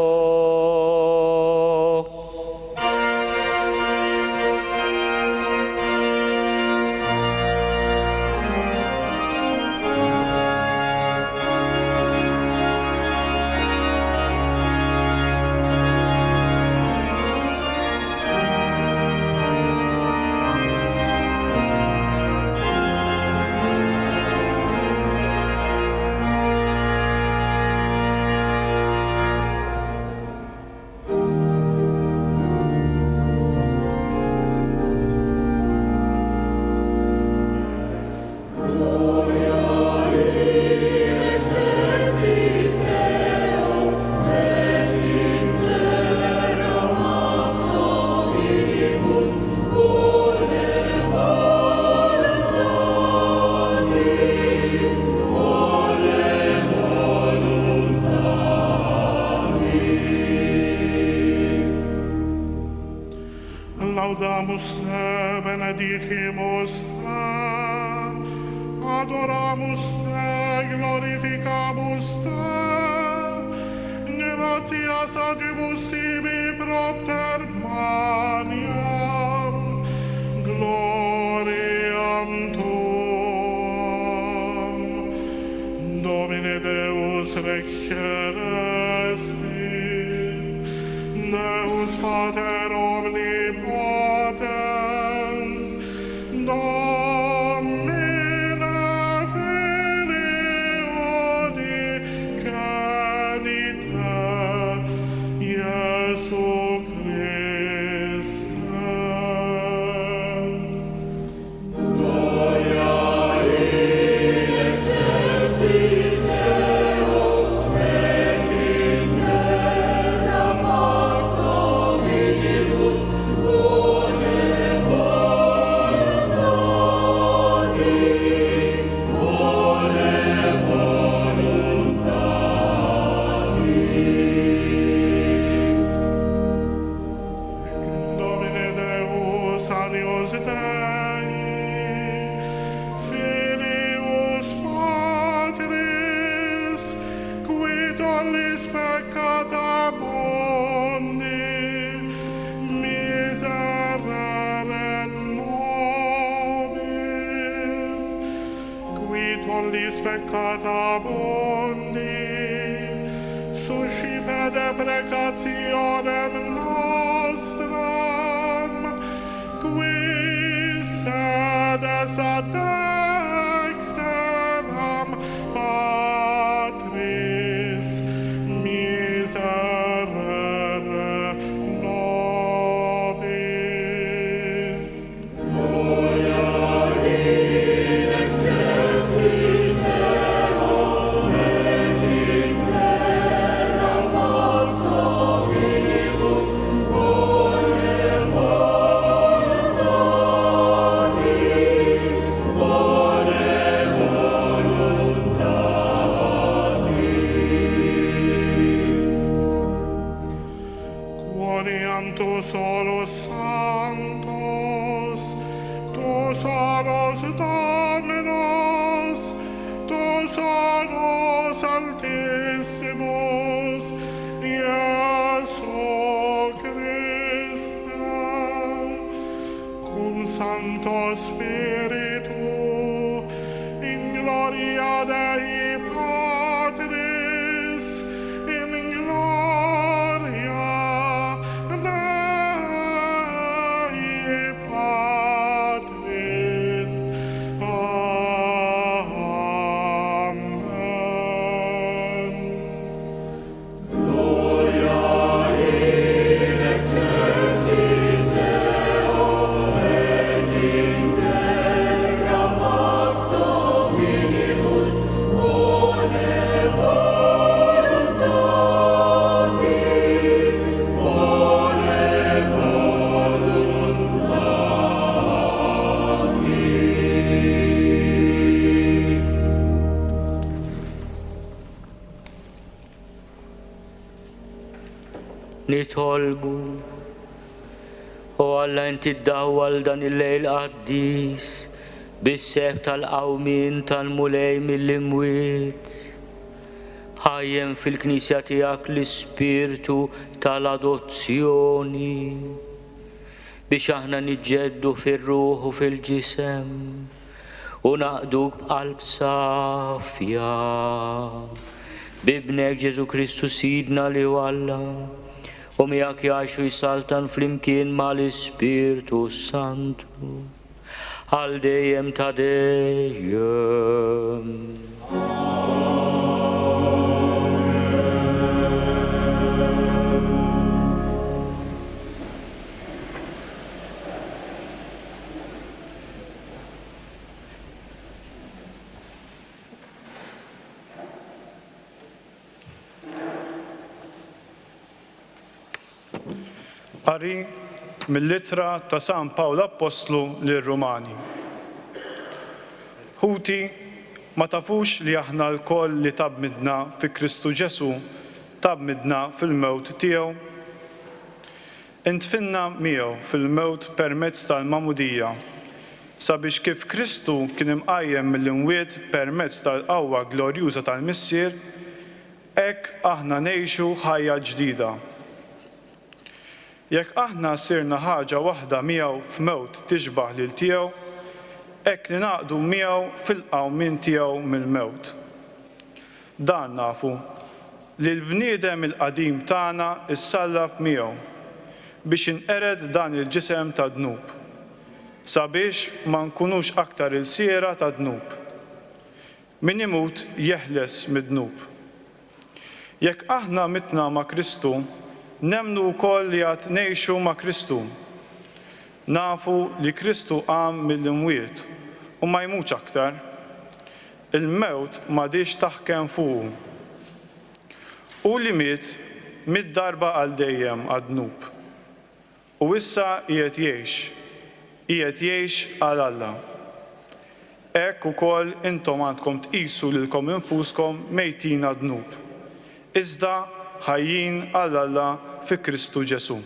Laudamus te, benedicimus te, adoramus te, glorificamus te, gratias agibus tibi propter maniam, gloriam tuam, Domine Deus Rex Celestis, Deus Pater omnipotens, Domine Filii Unigenitus, tollis peccata mundi, miserere nobis, qui tollis peccata mundi, suscipe deprecationem nostram, qui sedes ad dexteram Patris, miserere nobis. Quoniam tu solus sanctos, tu solus Dominus, tu solus Altissimus, Iesu Christe, cum Sancto Spiritu, in gloria Dei Patris, in gloria Dei Patris. Amen. nitolbu u Alla inti ddawwal dan il-lejl qaddis bis-seħħ tal-qawmin tal-mulej mill-imwiet. Ħajjem fil-Knisja tiegħek l-ispirtu tal-adozzjoni biex aħna niġġeddu fir-ruħ u fil-ġisem u naqduk b'qalb safja bibnek Ġesu Kristu Sidna li Alla u miegħek jgħixu jsaltan flimkien mal-Ispirtu Santu għal dejjem ta' dejjem. Qari mill-Littra ta' San Pawl Apostlu lir-Rumani. Ħuti, ma tafux li aħna l-koll li tabmidna fi Kristu Ġesu tabmidna fil-mewt tiegħu? Intfinna miegħu fil-mewt permezz tal-mamudija sabiex kif Kristu kien imqajjem mill-imwiet permezz tal-qawwa glorjuża tal-Missier, hekk aħna ngħixu ħajja ġdida. Jekk aħna sirna ħaġa waħda miegħu f'mewt tixbaħ lil tiegħu, hekk li naqdu miegħu fil-qawmin tiegħu mill-mewt. Dan nafu li l-bniedem il-qadim tagħna issallab miegħu biex inqered dan il-ġisem ta' dnub, sabiex ma nkunux aktar il-siera ta' dnub. Min imut jeħles mid-dnub. Jekk aħna mitna ma' Kristu, nemnu wkoll li għad ngħixu ma' Kristu. Nafu li Kristu qam mill-imwiet u ma jmutx aktar. Il-mewt m'għadix taħkem fuqu. U li miet mid-darba għal dejjem għad-dnub. U issa qiegħed jgħix għal Alla. Hekk ukoll intom għandkom tqisu lilkom infuskom mejtin għad-dnub. Iżda ħajjin għal Alla fi Kristu Ġesu.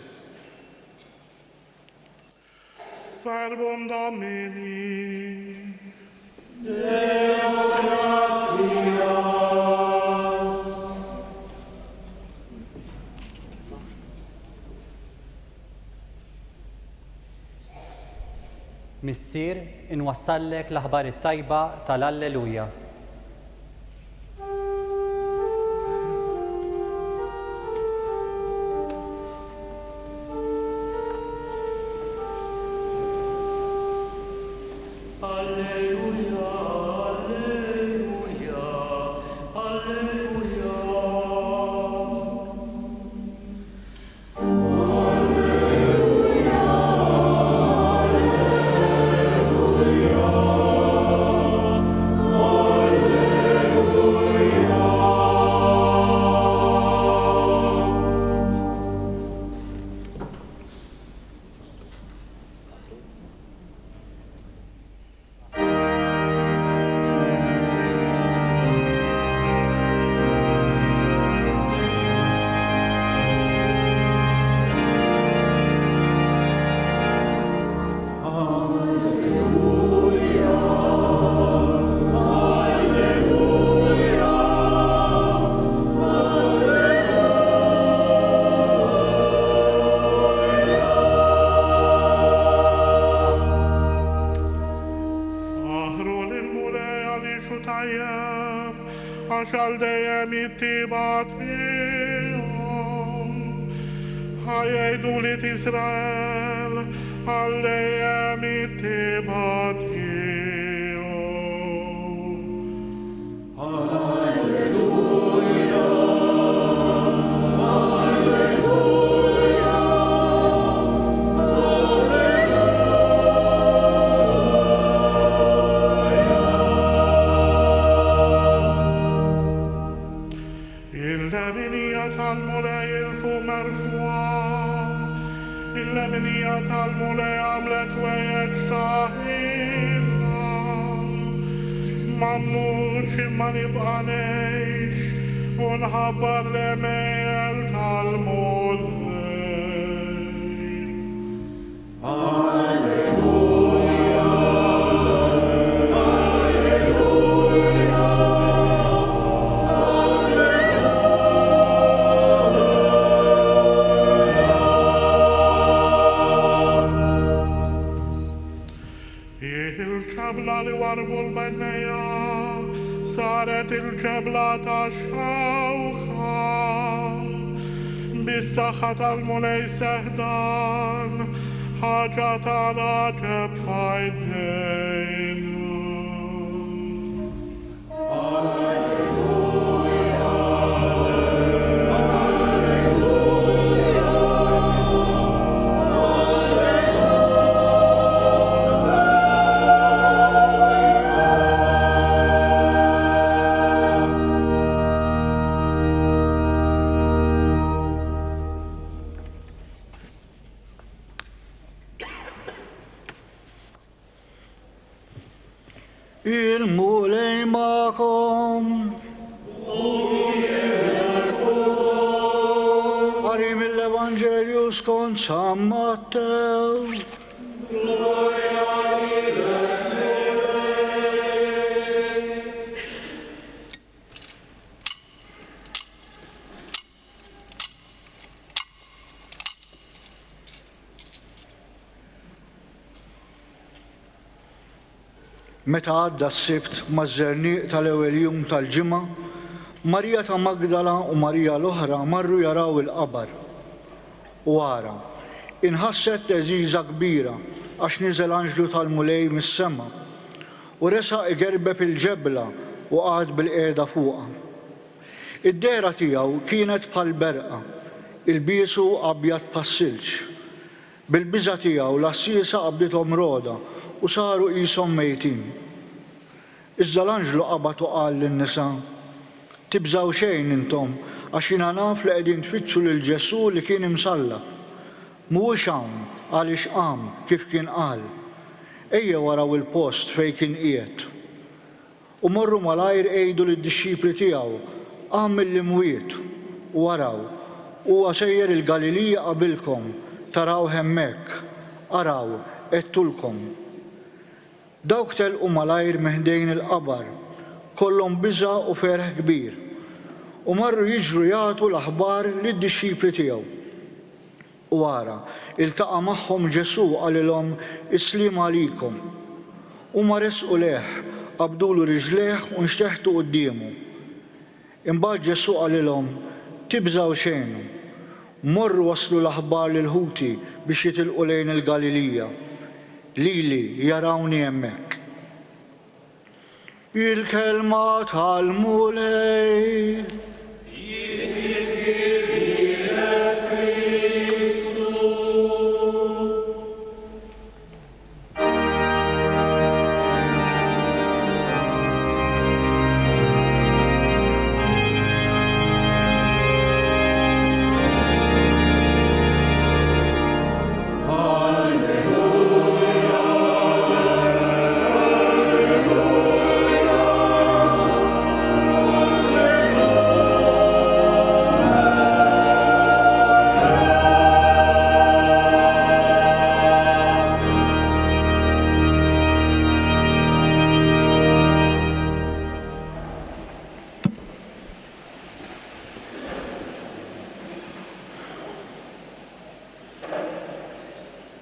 Verbum Domini. Deo gratias. مissir inwassallek l-aħbar it-tajba tal-Alleluja. Għaxal dejjem it-tibat ħajjajdu li Israel għal dejjem it-tibat il-leminija tal-mulej għamlet wejeġ taħila mammurx imma nibqa' ngħix u nħabbar l-emejl tal-mulej. Il-ġebla li warbu l-bennija saret il-ġebla ta' xawka bis-saħħa tal-mulej seħdan ħaġa tal-aġeb f'għajnejna. Il-mulej ma'kom. Qari mill-Evanġelju skont San Mattew. Meta għadda s-sibt maż-żernieq tal-ewwel jum tal-ġimgħa, Marija ta' Magdala u Marija l-oħra marru jaraw il-qabar. U ara, inħasset teżiża kbira għax niżel anġlu tal-mulej mis-sema u resaq igerbeb il-ġebla u qagħad bil-qiegħda fuqha. Id-dehra tiegħu kienet bħal berqa, il-biesu abjad pas-silġ. Bil-biża' tiegħu l-assiesa qabdithom roda u saru qishom mejtin. Iżda l-anġlu qabad u qal lin-nisa: tibżgħu xejn intom għax jiena naf li qegħdin tfittxu lil Ġesù li kien imsallab. Mhuwiex hawn għaliex qam kif kien qal. Ejja waraw il-post fejn kien qiegħed. U morru malajr qgħidu lid-dixxipli tiegħu: qam mill-imwiet u waraw huwa sejjer il-Galilija qabilkom, taraw hemmhekk, araw qedtulkom. Dawk telqu malajr meħdejn il-qabar, kollhom biża' u ferħ kbir, u marru jiġru jagħtu l-aħbar lid-dixxipli tiegħu. U wara, iltaqa' magħhom Ġesu qalilhom islim għalikom. Huma resqu leħ, qabdulu riġleħ u nxteħtu qudiemu. Imbagħad Ġesu qalilhom tibżgħu xejn. Morru waslu l-aħbar lil ħuti biex jitilqu lejn il-Galilija. Lili jarawni hemmhekk. Il-kelma tal-mulej.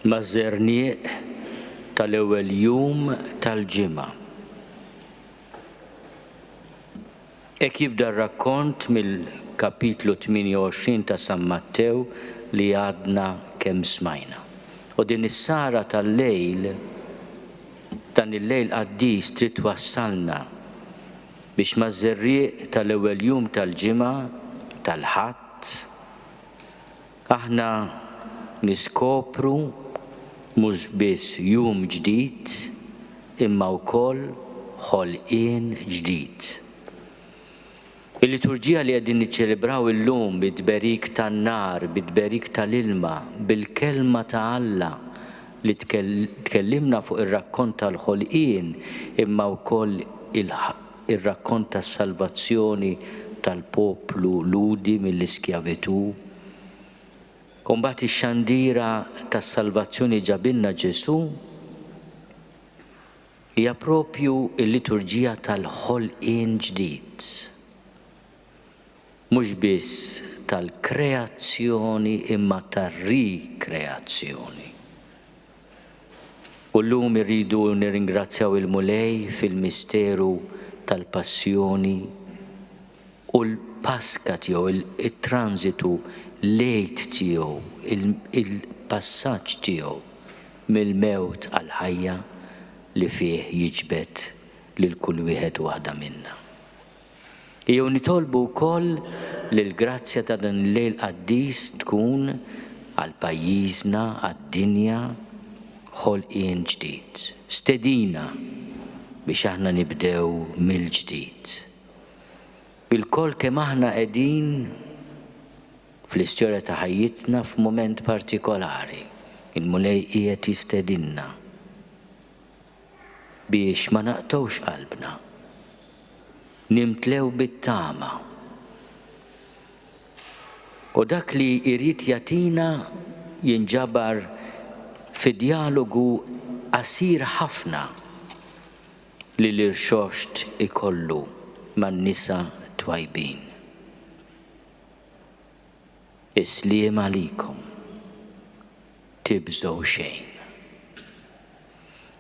Mażernieq tal-ewwel jum tal-ġimgħa. Hekk jibda r-rakkont mill-kapitlu 28 ta' San Mattew li għadna kemm smajna. U din is-sara tal-lejl, dan il-lejl qaddis trid wassalna biex mażernieq tal-ewwel jum tal-ġimgħa tal-Ħadd aħna niskopru mhux biss jum ġdid imma wkoll ħolqien ġdid. Il-liturġija li qegħdin niċċelebraw illum bit-tberik tan-nar, bit-tberik tal-ilma, bil-kelma ta' Alla li tkellimna fuq ir-rakkont tal-ħolqien imma wkoll ir-rakkont tas-salvazzjoni tal-poplu ludi mill-iskjavitu. Mbagħad ix-xandira tas-salvazzjoni ġabilna Ġesu hija proprju l-liturġija tal-ħolqien ġdid. Mhux biss tal-kreazzjoni imma tar-rikreazzjoni. U llum irridu nirringrazzjaw il-Mulej fil-misteru tal-passjoni u l-Paska tiegħu, it-transitu lejt tiegħu, il-passaġġ tiegħu mill-mewt għall-ħajja li fih jiġbed lil kull wieħed waħda minna. Jew nitolbu wkoll li l-grazzja ta' dan il-lejl qaddis tkun għal pajjiżna, għad-dinja, ħolqien ġdid. Stedina biex aħna nibdew mill-ġdid. Il-koll kemm aħna qegħdin fl-istorja ta' ħajjitna f'mument partikolari, il-Mulej qiegħed jistedinna biex ma naqtgħux qalbna, nimtlew bit-tama. U dak li jrid jagħtina jinġabar fi dialogu qasir ħafna li l-irxoxt ikollu man-nisa twajbin. Isliem għalikom, tibżgħu xejn.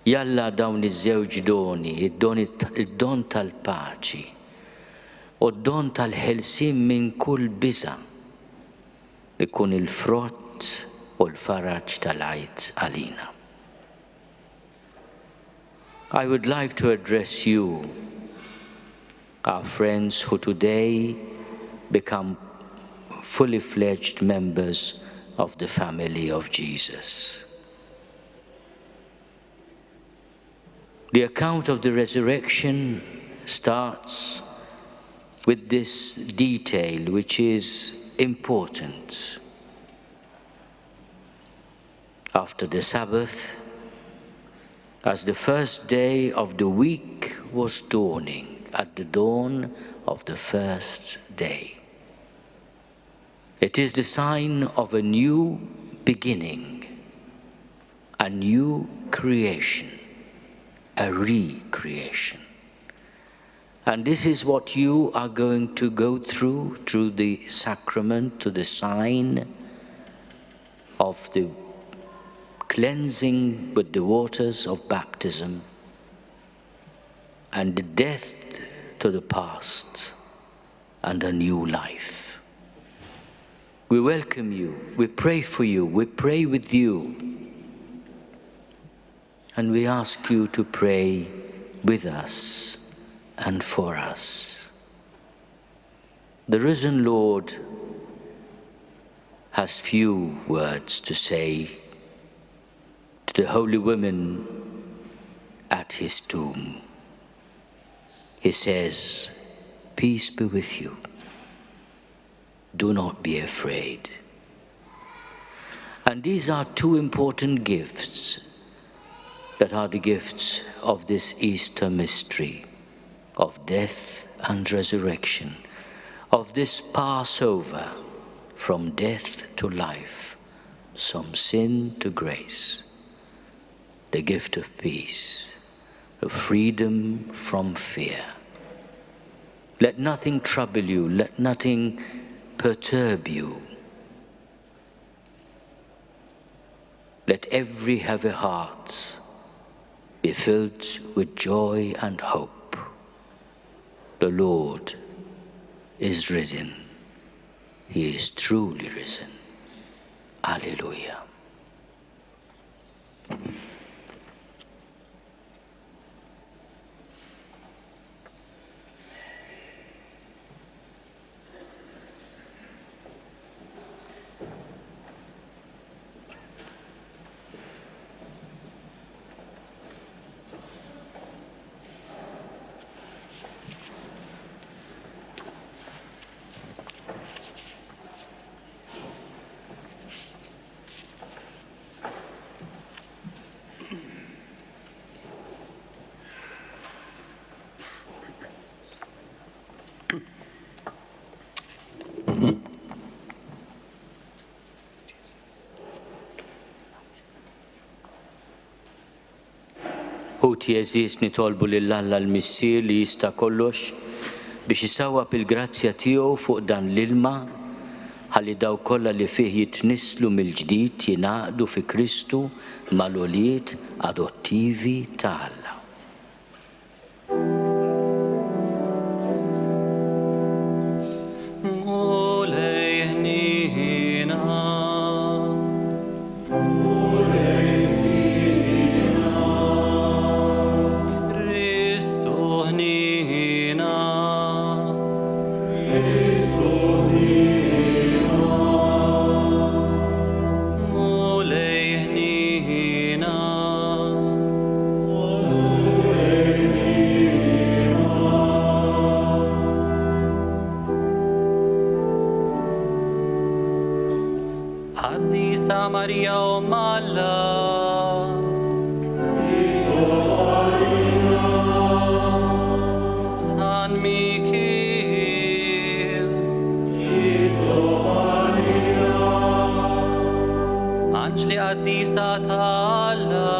Jalla dawn iż-żewġ doni, id-don tal-paċi u d-don tal-ħelsien minn kull biża' ikun il-frott u l-faraġġ tal-għajt għalina. I would like to address you, our friends who today become fully fledged members of the family of Jesus. The account of the resurrection starts with this detail which is important. After the Sabbath, as the first day of the week was dawning, at the dawn of the first day. It is the sign of a new beginning, a new creation, a recreation. And this is what you are going to go through the sacrament, to the sign of the cleansing with the waters of baptism and the death to the past and a new life. We welcome you, we pray for you, we pray with you, and we ask you to pray with us and for us. The risen Lord has few words to say to the holy women at his tomb. He says, "Peace be with you. Do not be afraid." And these are two important gifts that are the gifts of this Easter mystery of death and resurrection, of this Passover from death to life, from sin to grace, the gift of peace, the freedom from fear. Let nothing trouble you, let nothing perturb you. Let every heavy heart be filled with joy and hope. The Lord is risen. He is truly risen. Alleluia. Ħut jeżis nitolbu lill-Alla l-Missier li jista' kollox biex isawwab il-grazzja tiegħu fuq dan l-ilma ħalli daw kollha li fih jitnisslu mill-ġdid jingħaqdu fi Kristu mal-għoliet adottivi ta' Alla. Addisa Maria o Malla, San Michiel, Angeli Addisa Talla,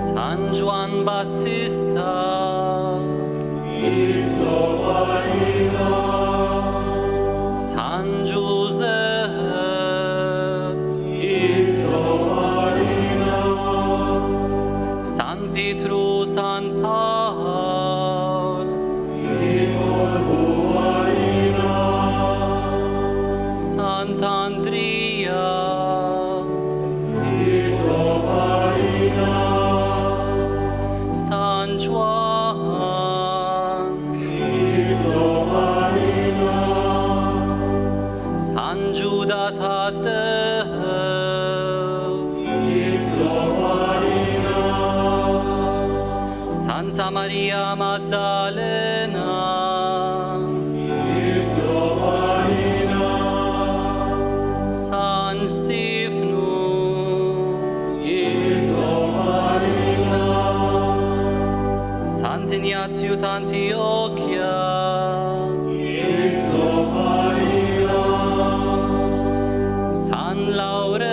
San Juan Battista, San Giuseppe, San Pietro, San Paul, Sant'Andrea, San Juan, San Giuda Taddeo, Santa Maria Maddalena, San Stefano, Sant'Ignazio d'Antiochia, San Laurenz,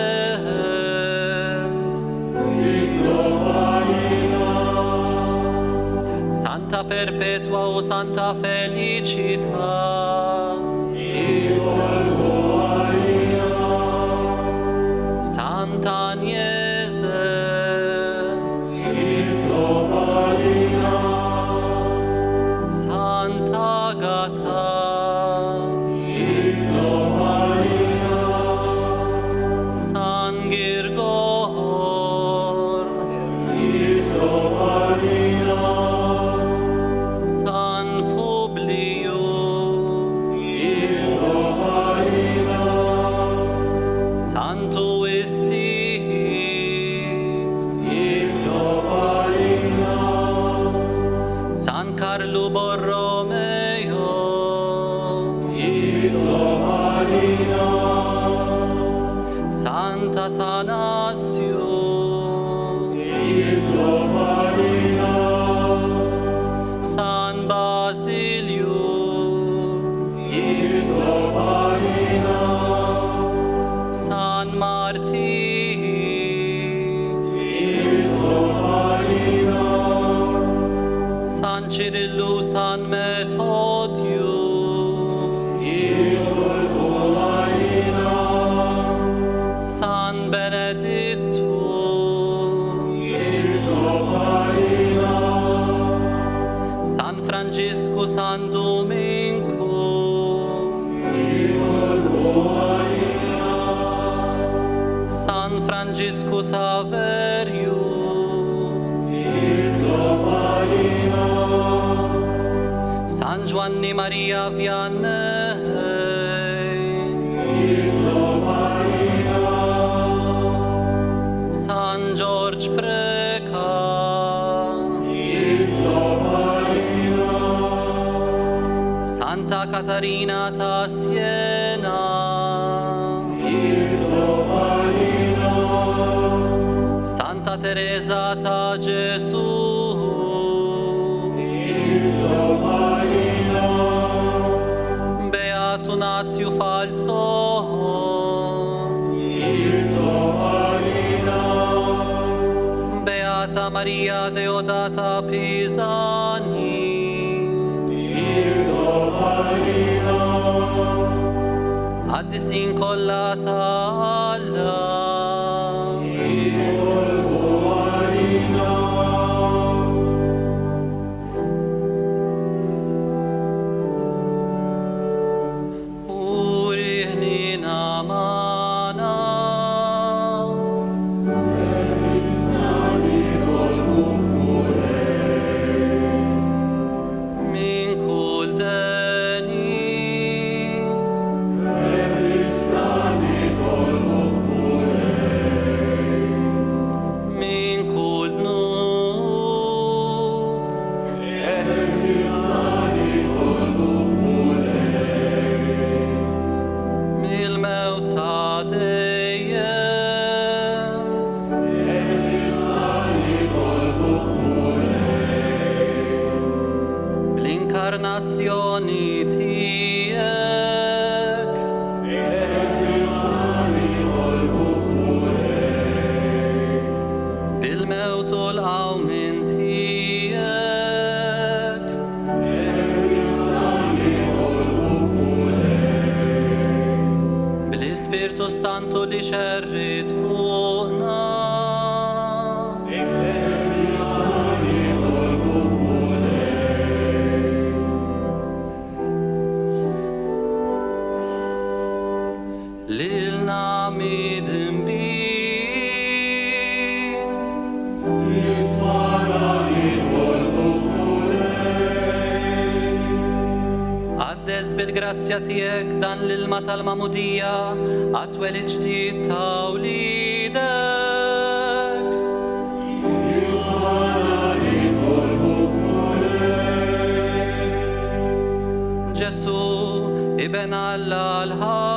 Santa Perpetua o Santa Felicita, Santa Agnese, Santa Agata, San Girgor, San Publio, Santo Esti, San Carlo Borromeo, Santa Atanasio, San Basilio, San Martin, San Cirillo, San Metodio, San Benedetto, San Francisco, San Domenico, San Francisco Saverio, San Giovanni Maria Vianney, San George Preca, Santa Catarina ta Siena, Santa Teresa ta Gesù, Beato Nazio Falso, Beata Maria Deodata Pisani, Addis incollata alla Urihni namana min kul dani min kul مil-mewt ta' dejjem bl-inkarnazzjoni tiegħek bil-mewt u l-qawmin tiegħek bl-Ispirtu Santu li xerrit fuqna lilna midinbin għaddes bil-grazzja tiegħek dan l-ilma tal-mamudija għatwel ġdid ta' wlidek. Ġesu iben Alla l-ħaj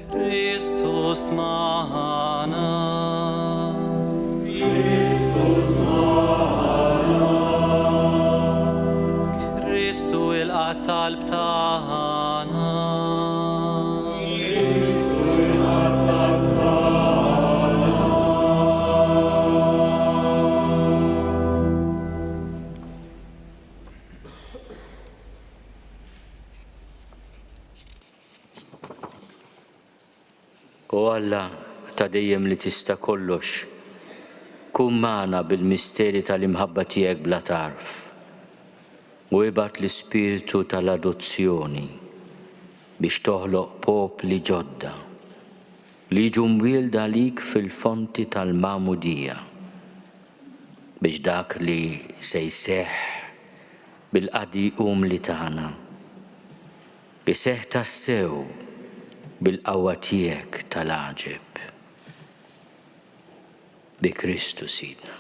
Kristus maħana Kristu il-qattal b'taħana U Alla ta' dejjem li tista' kollox, kun magħna bil-misteri tal-imħabba tiegħek bla tarf u ibgħat l-ispirtu tal-adozzjoni biex toħloq popli ġodda li jiġu mwielda għalik fil-fonti tal-Magħmudija biex dak li se jseħħ bil-qadiqum li tagħna iseħħ tassew bil-qawwa tiegħek tal-għaġeb. Bi Kristu Sidna.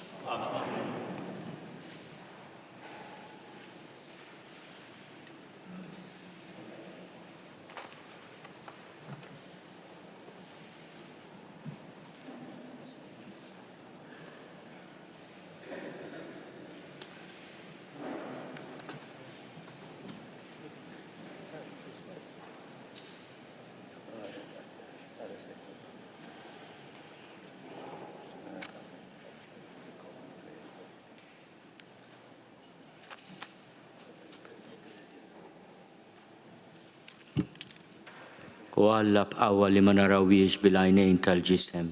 U Alla b'qawwa li ma narawiex bil-għajnejn tal-ġisem,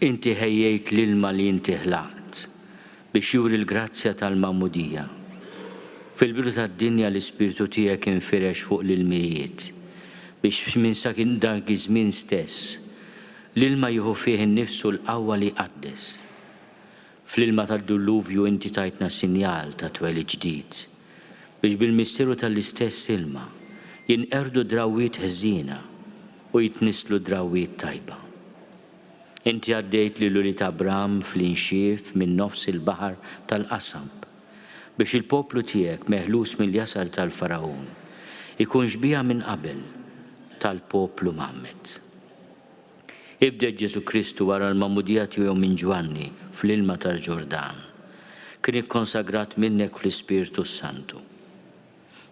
inti ħejjejt l-ilma li inti ħlaqt biex juri l-grazzja tal-Magħmudija. Fil-bidu tad-dinja l-Ispirtu tiegħek infirex fuq l-ilmijiet biex minn sakin dak iż-żmien stess l-ilma jieħu fih innifsu l-qawwa li qaddes. Fl-ilma tad-dilluvju inti tajtna sinjal ta' twelid ġdid biex bil-misteru tal-istess ilma jinqerdu drawwiet ħżiena u jitnislu drawwiet tajba. Inti għaddejt li l-uli ta' Abram fl-inxief minn nofs il-baħar tal-Qasab biex il-poplu tiegħek meħlus mill-jasar tal-Farawn ikun xbija minn qabel tal-poplu Muhammad. Ibdet Ġesu Kristu wara l-Magħmudija tiegħu minn Ġwanni fl-ilma tal-Ġordan. Kien ikkonsagrat minnek fl-Ispirtu Santu.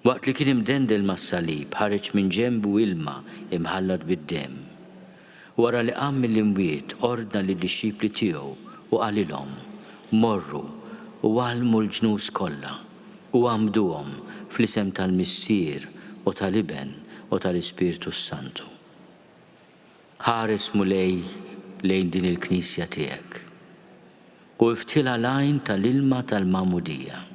Waqt li kien imdendel mas-salib ħareġ minn ġenbu ilma imħallat bid-demm. Wara li qam mill-imwiet ordna lid-dixxipli tiegħu u qalilhom morru u għallmu l-ġnus kollha u għamduhom fl-isem tal-Missier u tal-Iben u tal-Ispirtu Santu. Ħares mulej lejn din il-Knisja tiegħek u iftilha l-għajn tal-ilma tal-Magħmudija.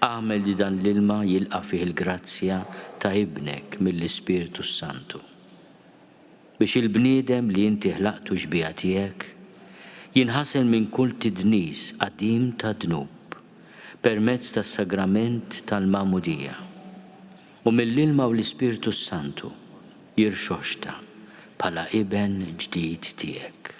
Għamel li dan l-ilma jilqa' fih il-grazzja ta' ibnek mill-Ispirtu Santu biex il-bniedem li inti ħlaqtu xbija tiegħek jinħasel minn kull tidnis qadim ta' dnub permezz tas-sagrament tal-Magħmudija u mill-ilma u l-Ispirtu Santu jirxoxta bħala iben ġdid tiegħek.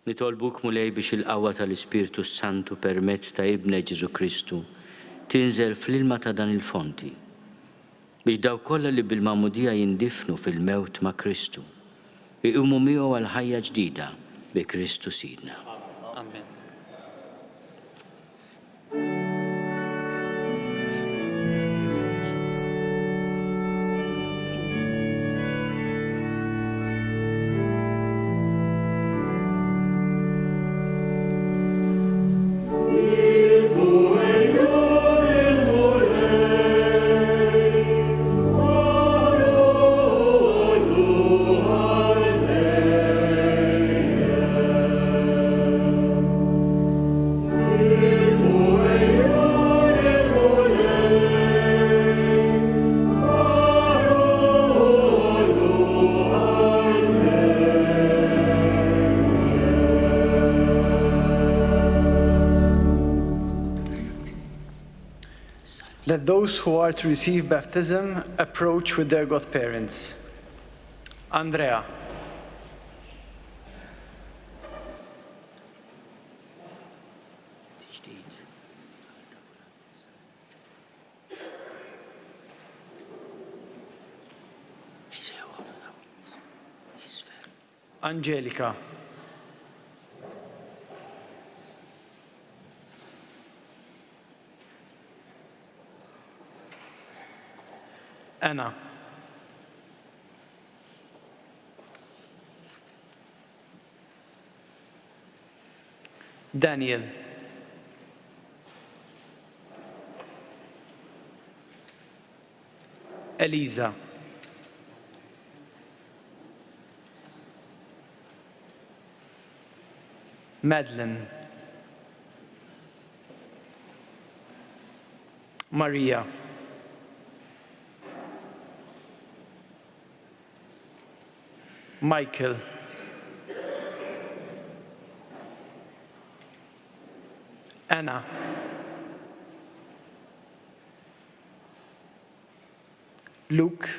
Nitolbuk mulej biex il-qawwa tal-Ispirtu Santu permezz ta' ibnek Ġesu Kristu tinżel fl-ilma ta' dan il-fonti biex daw kollha li bil-Magħmudija jindifnu fil-mewt ma' Kristu iqumu miegħu għal ħajja ġdida bi Kristu Sidna. Amen. Let those who are to receive baptism approach with their godparents. Andrea. Angelica. Anna. Daniel. Eliza. Madeline. Maria. Michael. Anna. Luke.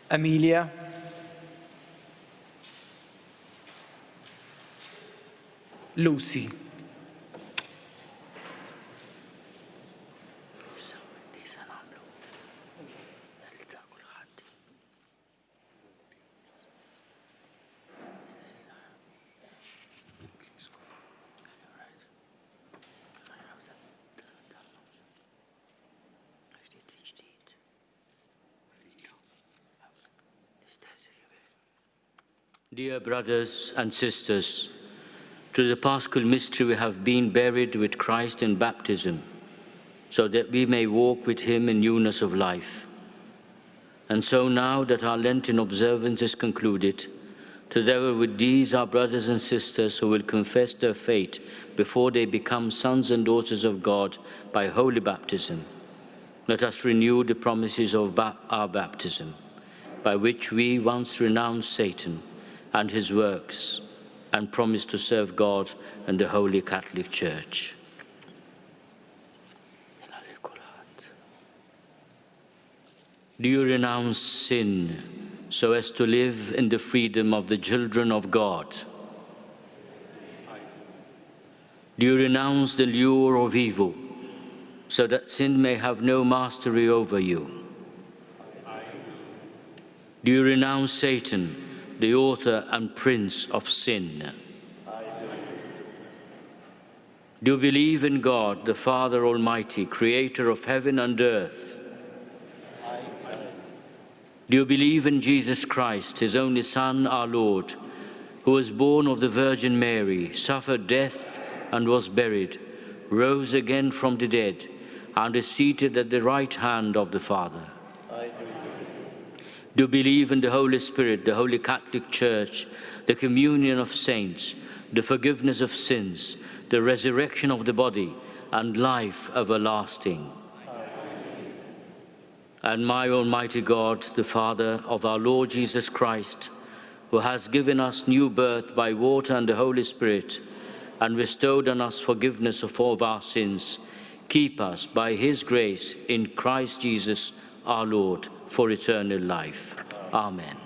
Amelia. Lucy. Dear brothers and sisters, through the Paschal mystery we have been buried with Christ in baptism, so that we may walk with him in newness of life. And so now that our Lenten observance is concluded, together with these our brothers and sisters who will confess their faith before they become sons and daughters of God by holy baptism, let us renew the promises of our baptism, by which we once renounced Satan and his works, and promise to serve God and the Holy Catholic Church. Do you renounce sin so as to live in the freedom of the children of God? Do you renounce the lure of evil so that sin may have no mastery over you? Do you renounce Satan, the author and prince of sin? Do you believe in God, the Father Almighty, creator of heaven and earth? Do you believe in Jesus Christ, his only Son, our Lord, who was born of the Virgin Mary, suffered death and was buried, rose again from the dead, and is seated at the right hand of the Father? Do you believe in the Holy Spirit, the Holy Catholic Church, the communion of saints, the forgiveness of sins, the resurrection of the body, and life everlasting? And my Almighty God, the Father of our Lord Jesus Christ, who has given us new birth by water and the Holy Spirit, and bestowed on us forgiveness of all our sins, keep us by his grace in Christ Jesus our Lord, for eternal life. Amen.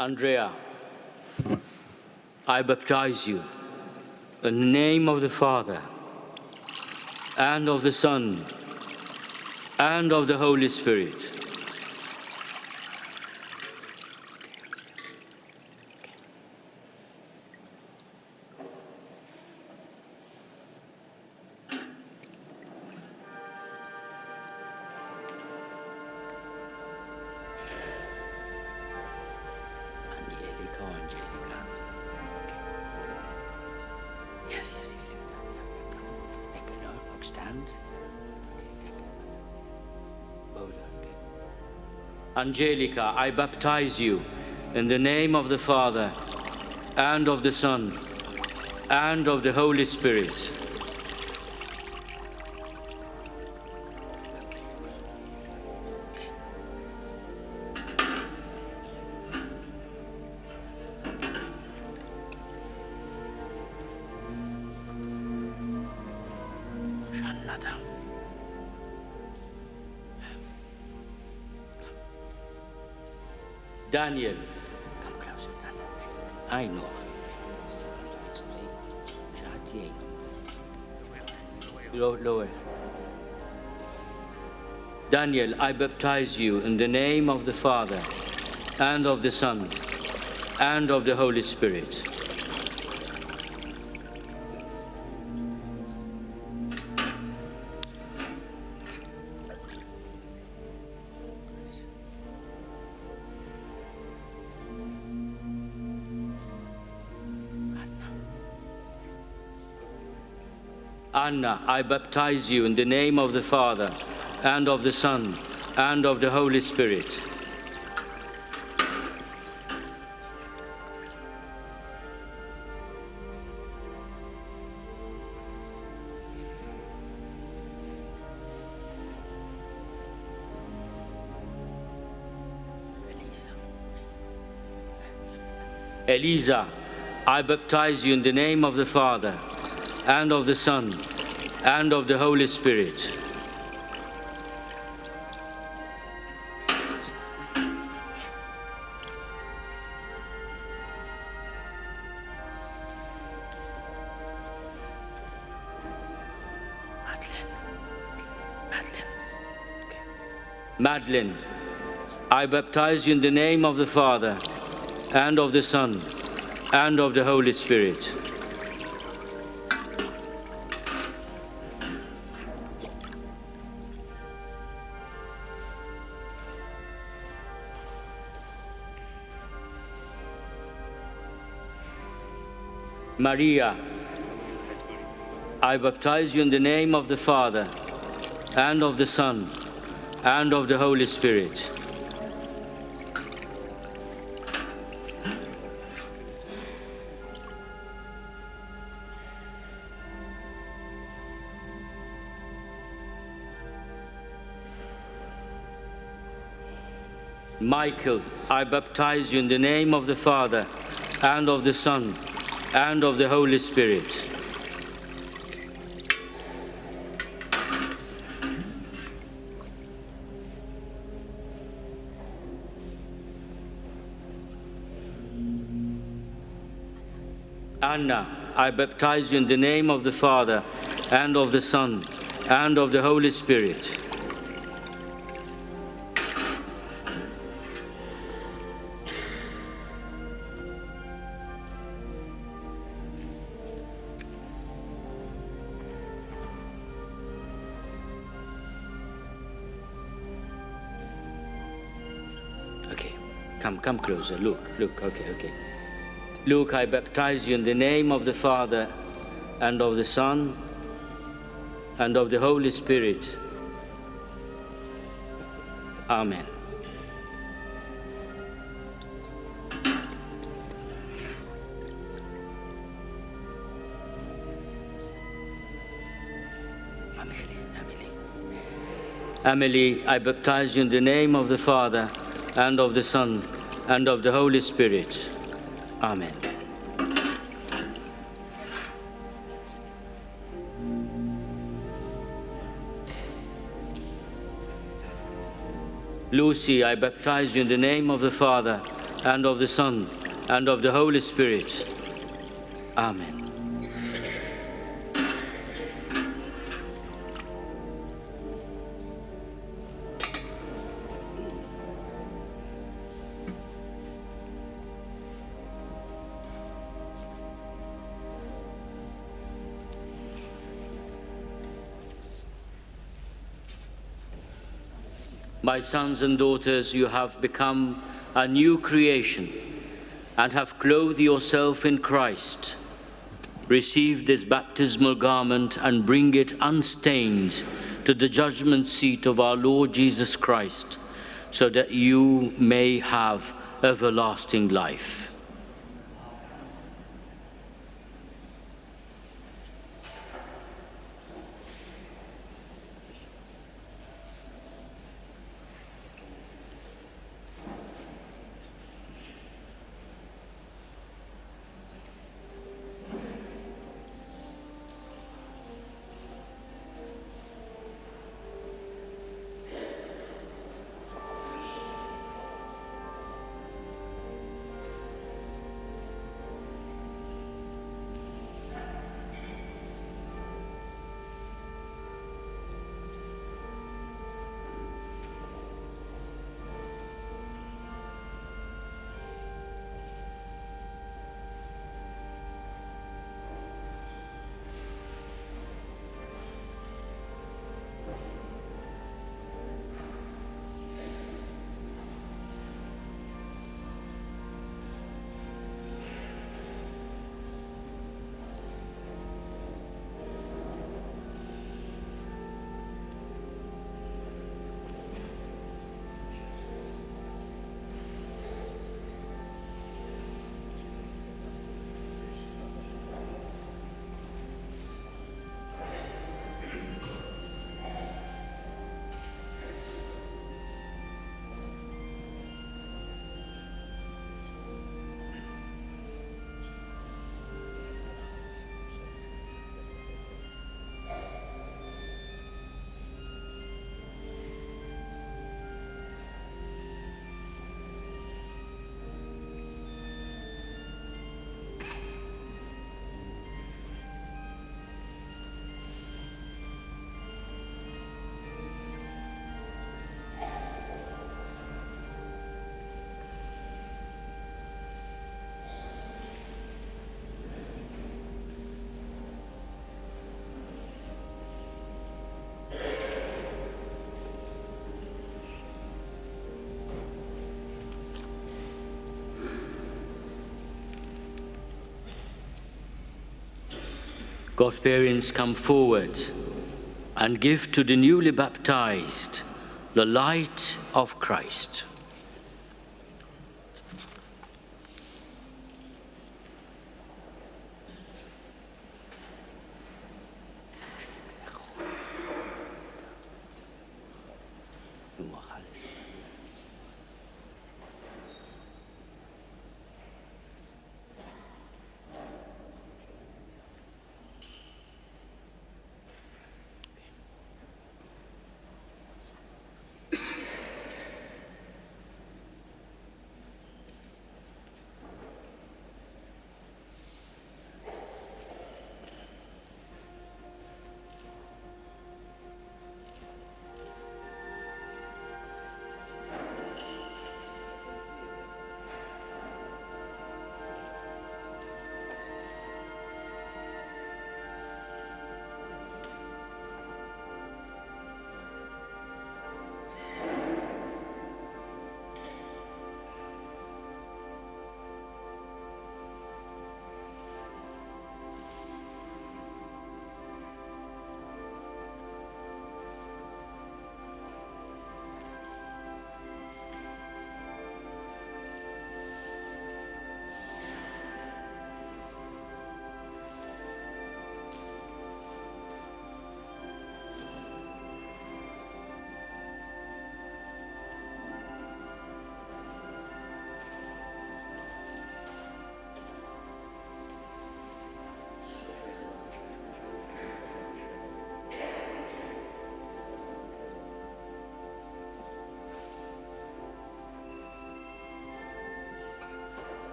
Andrea, I baptize you in the name of the Father, and of the Son, and of the Holy Spirit. Angelica, I baptize you in the name of the Father, and of the Son, and of the Holy Spirit. Daniel, come closer, Daniel. I know. Lower. Daniel, I baptize you in the name of the Father, and of the Son, and of the Holy Spirit. Anna, I baptize you in the name of the Father, and of the Son, and of the Holy Spirit. Elisa, I baptize you in the name of the Father, and of the Son, and of the Holy Spirit. Madeline, I baptize you in the name of the Father, and of the Son, and of the Holy Spirit. Maria, I baptize you in the name of the Father, and of the Son, and of the Holy Spirit. Michael, I baptize you in the name of the Father, and of the Son, and of the Holy Spirit. Anna, I baptize you in the name of the Father, and of the Son, and of the Holy Spirit. Okay, come closer. Look, okay. Luke, I baptize you in the name of the Father, and of the Son, and of the Holy Spirit. Amen. Emily, I baptize you in the name of the Father, and of the Son, and of the Holy Spirit. Amen. Lucy, I baptize you in the name of the Father, and of the Son, and of the Holy Spirit. Amen. My sons and daughters, you have become a new creation and have clothed yourself in Christ. Receive this baptismal garment and bring it unstained to the judgment seat of our Lord Jesus Christ, so that you may have everlasting life. Godparents, come forward and give to the newly baptized the light of Christ.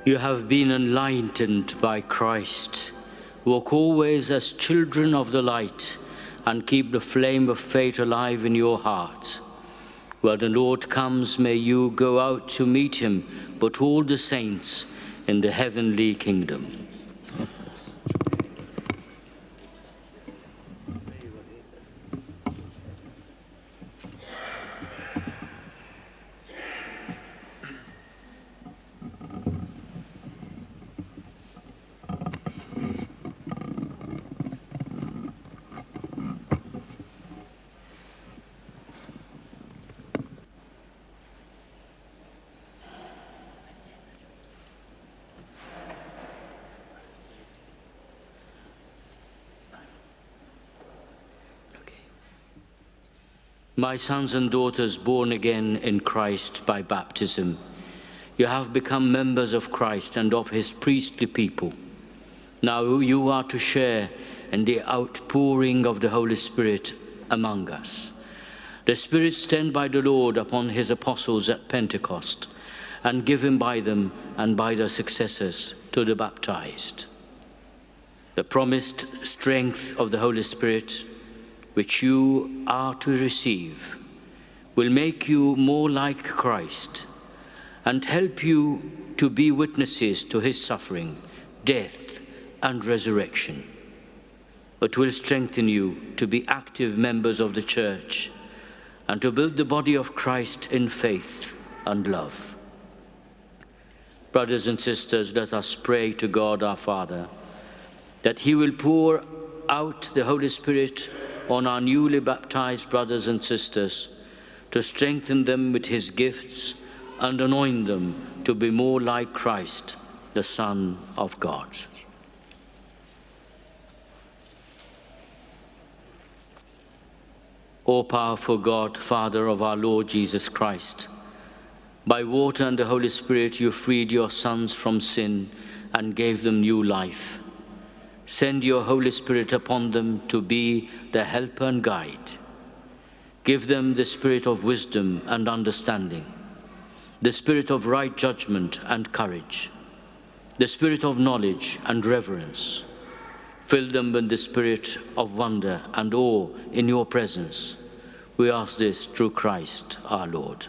You have been enlightened by Christ. Walk always as children of the light and keep the flame of faith alive in your heart. When the Lord comes, may you go out to meet him, but all the saints in the heavenly kingdom. My sons and daughters born again in Christ by baptism, you have become members of Christ and of his priestly people. Now you are to share in the outpouring of the Holy Spirit among us. The Spirit sent by the Lord upon his apostles at Pentecost and given by them and by their successors to the baptized. The promised strength of the Holy Spirit, which you are to receive, will make you more like Christ and help you to be witnesses to his suffering, death, and resurrection. It will strengthen you to be active members of the Church and to build the body of Christ in faith and love. Brothers and sisters, let us pray to God our Father that he will pour out the Holy Spirit on our newly baptized brothers and sisters to strengthen them with his gifts and anoint them to be more like Christ, the Son of God. O powerful God, Father of our Lord Jesus Christ, By water and the Holy Spirit you freed your sons from sin and gave them new life. Send your Holy Spirit upon them to be their helper and guide. Give them the spirit of wisdom and understanding, the spirit of right judgment and courage, the spirit of knowledge and reverence. Fill them with the spirit of wonder and awe in your presence. We ask this through Christ our Lord.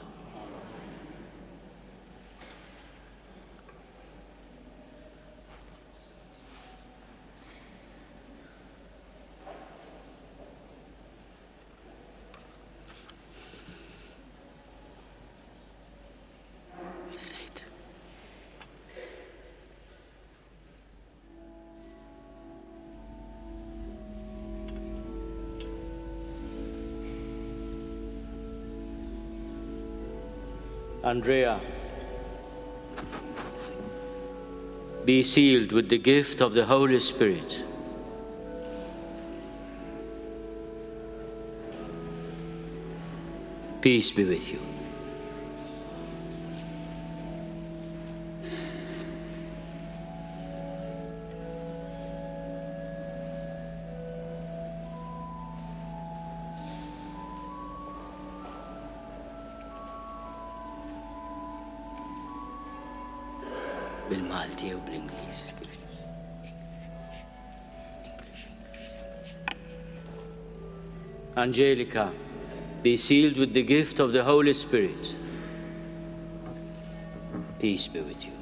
Andrea, be sealed with the gift of the Holy Spirit. Peace be with you. بالمالتي وبالإنجليزي. Angelica, be sealed with the gift of the Holy Spirit. Peace be with you.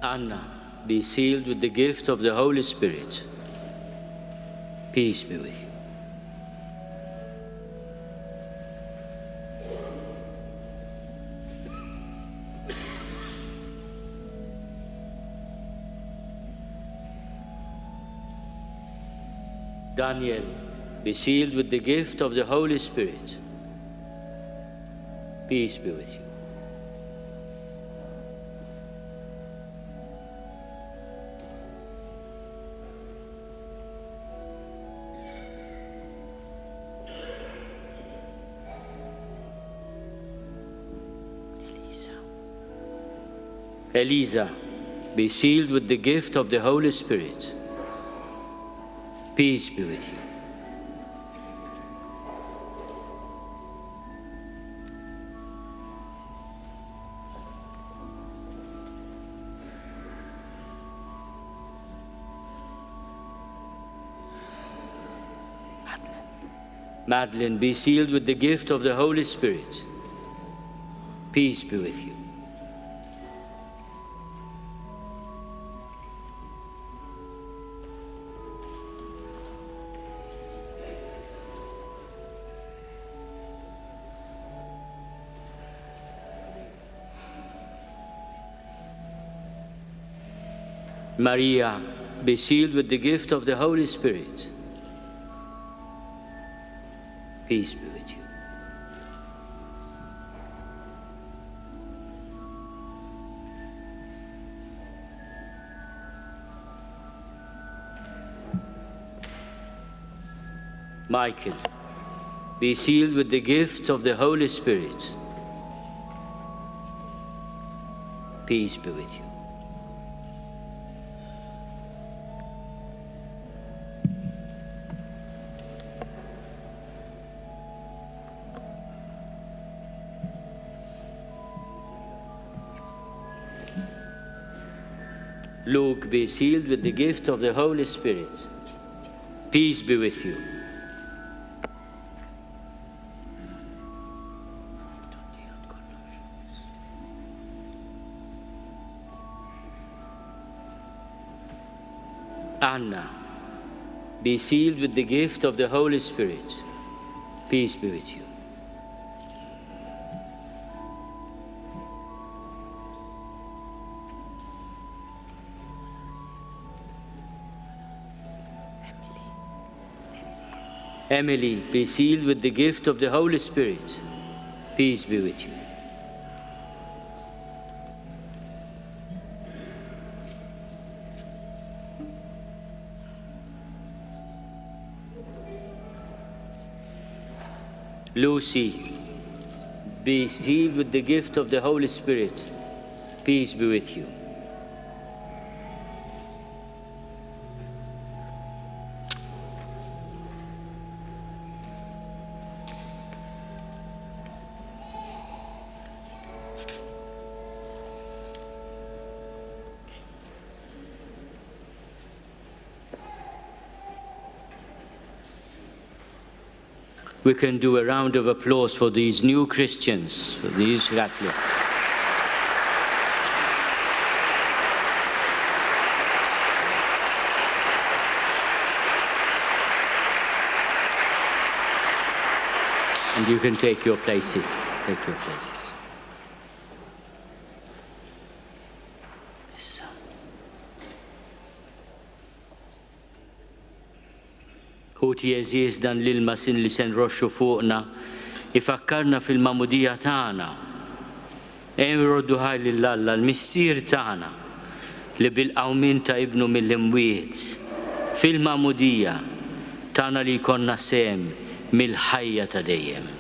Anna, be sealed with the gift of the Holy Spirit. Peace be with you. Daniel, be sealed with the gift of the Holy Spirit. Peace be with you. Elisa, be sealed with the gift of the Holy Spirit. Peace be with you. Madeline, be sealed with the gift of the Holy Spirit. Peace be with you. Maria, be sealed with the gift of the Holy Spirit. Peace be with you. Michael, be sealed with the gift of the Holy Spirit. Peace be with you. Luke, be sealed with the gift of the Holy Spirit. Peace be with you. Anna, be sealed with the gift of the Holy Spirit. Peace be with you. Emily, be sealed with the gift of the Holy Spirit. Peace be with you. Lucy, be sealed with the gift of the Holy Spirit. Peace be with you. We can do a round of applause for these new Christians, for these Catholics. And you can take your places. Take your places. Ħuti jeżiż dan l-ilma sin li se nroxxu fuqna, ifakkarna fil-mamudija tagħna. Roddu ħajli l-Alla l-missier tagħna li bil-qawmin ta' ibnu mill-imwiet fil-mamudija tagħna li jkollna sem mill-ħajja ta' dejjem.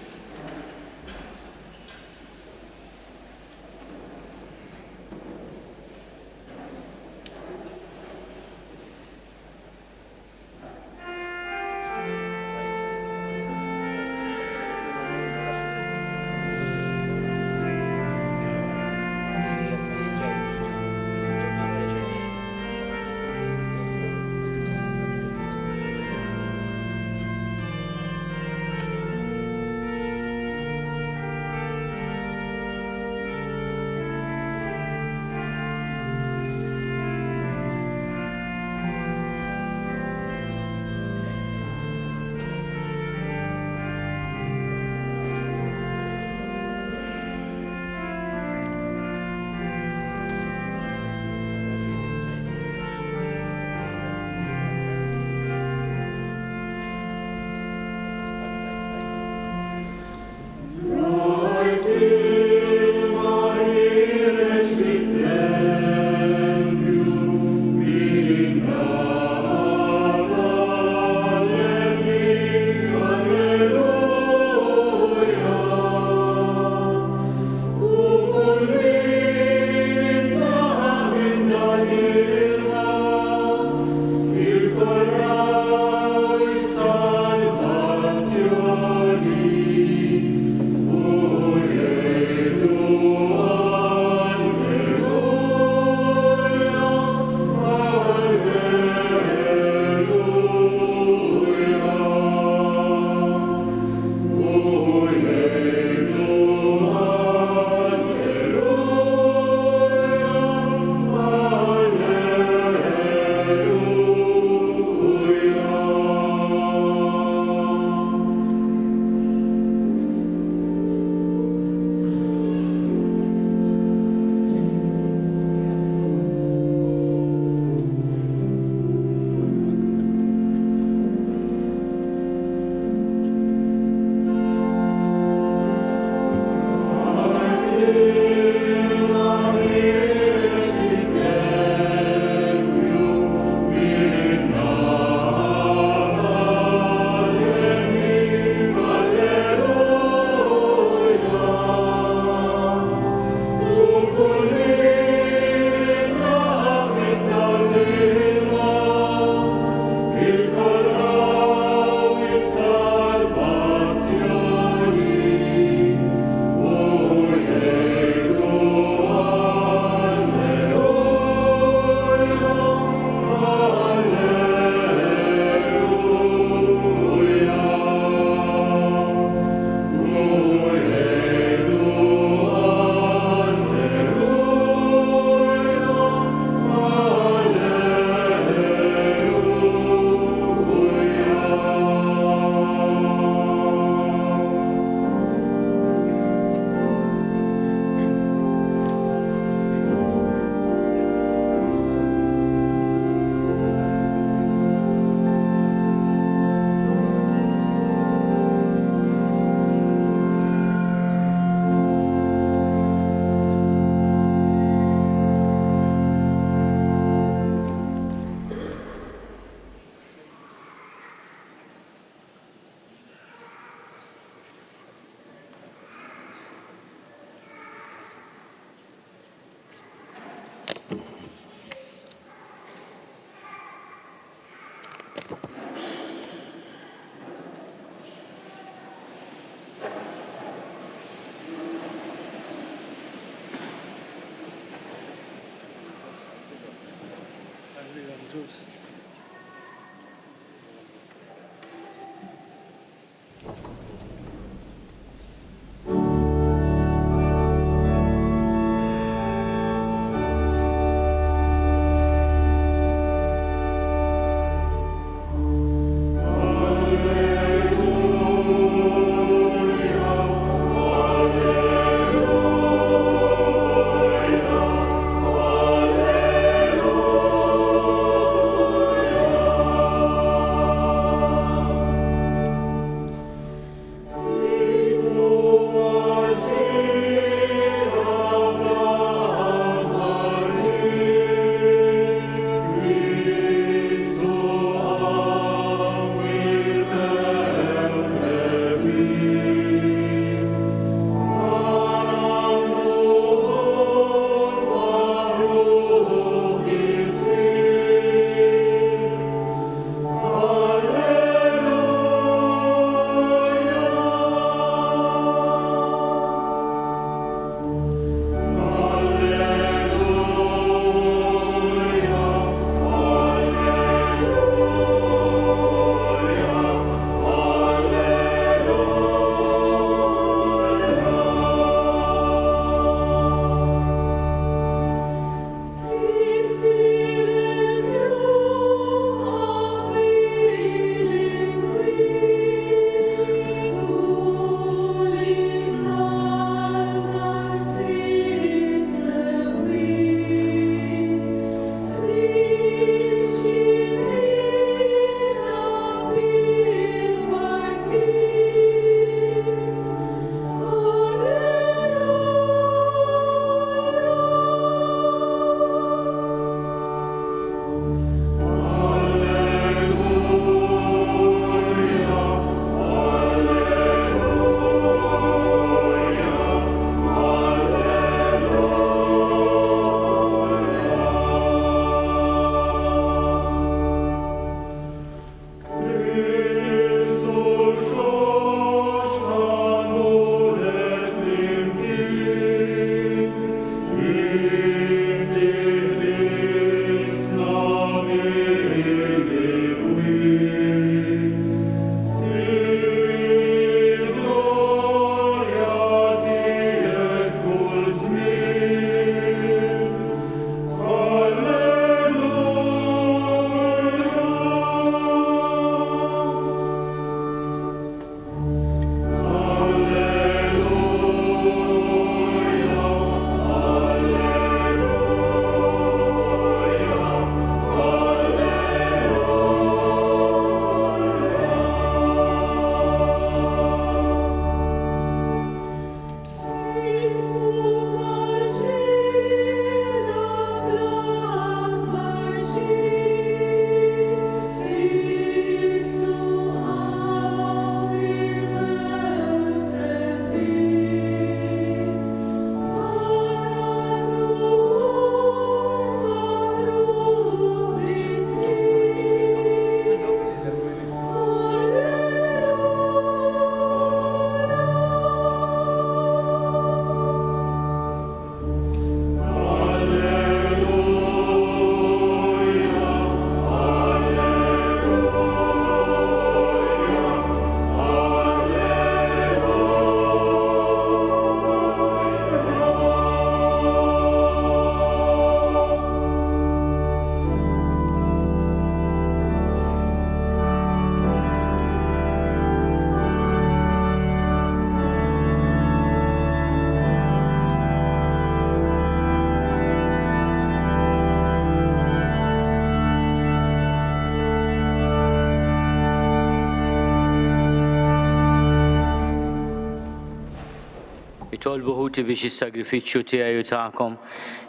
Itolbu ħuti biex is-sagrifiċċju tiegħi u tagħkom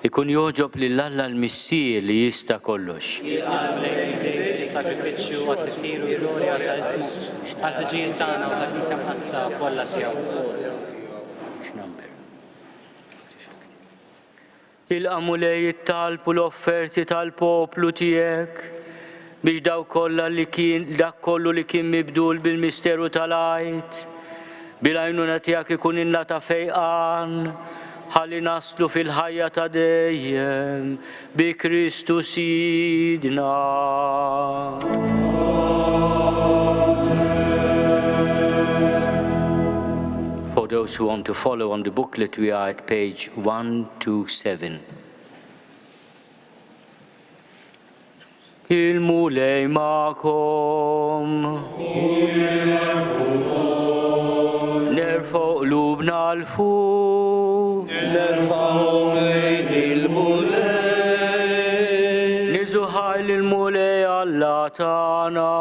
ikun joġob lill-Alla l-Missier li jista' kollox. Is-sagrifiċċju għat-tifkir u glorja ta' ismu għal-ħtiġijiet tagħna u tal-Knisja mqaddsa kollha tiegħu. Il-qamu lej it-talb u l-offerti tal-poplu tiegħek biex dak kollu li kien mibdul bil-misteru tal-għajt bil-għajnuna tiegħek ikun inna ta' fejqan ħalli naslu fil-ħajja ta' dejjem bi Kristu Sidna. For those who want to follow on the booklet, we are at page 127. Il-mulej ma'kom. Nerfa'w qlubna l-fuq. Nerfa'w lejn il-mulej. Niżuħaj l-mulej Alla tagħna.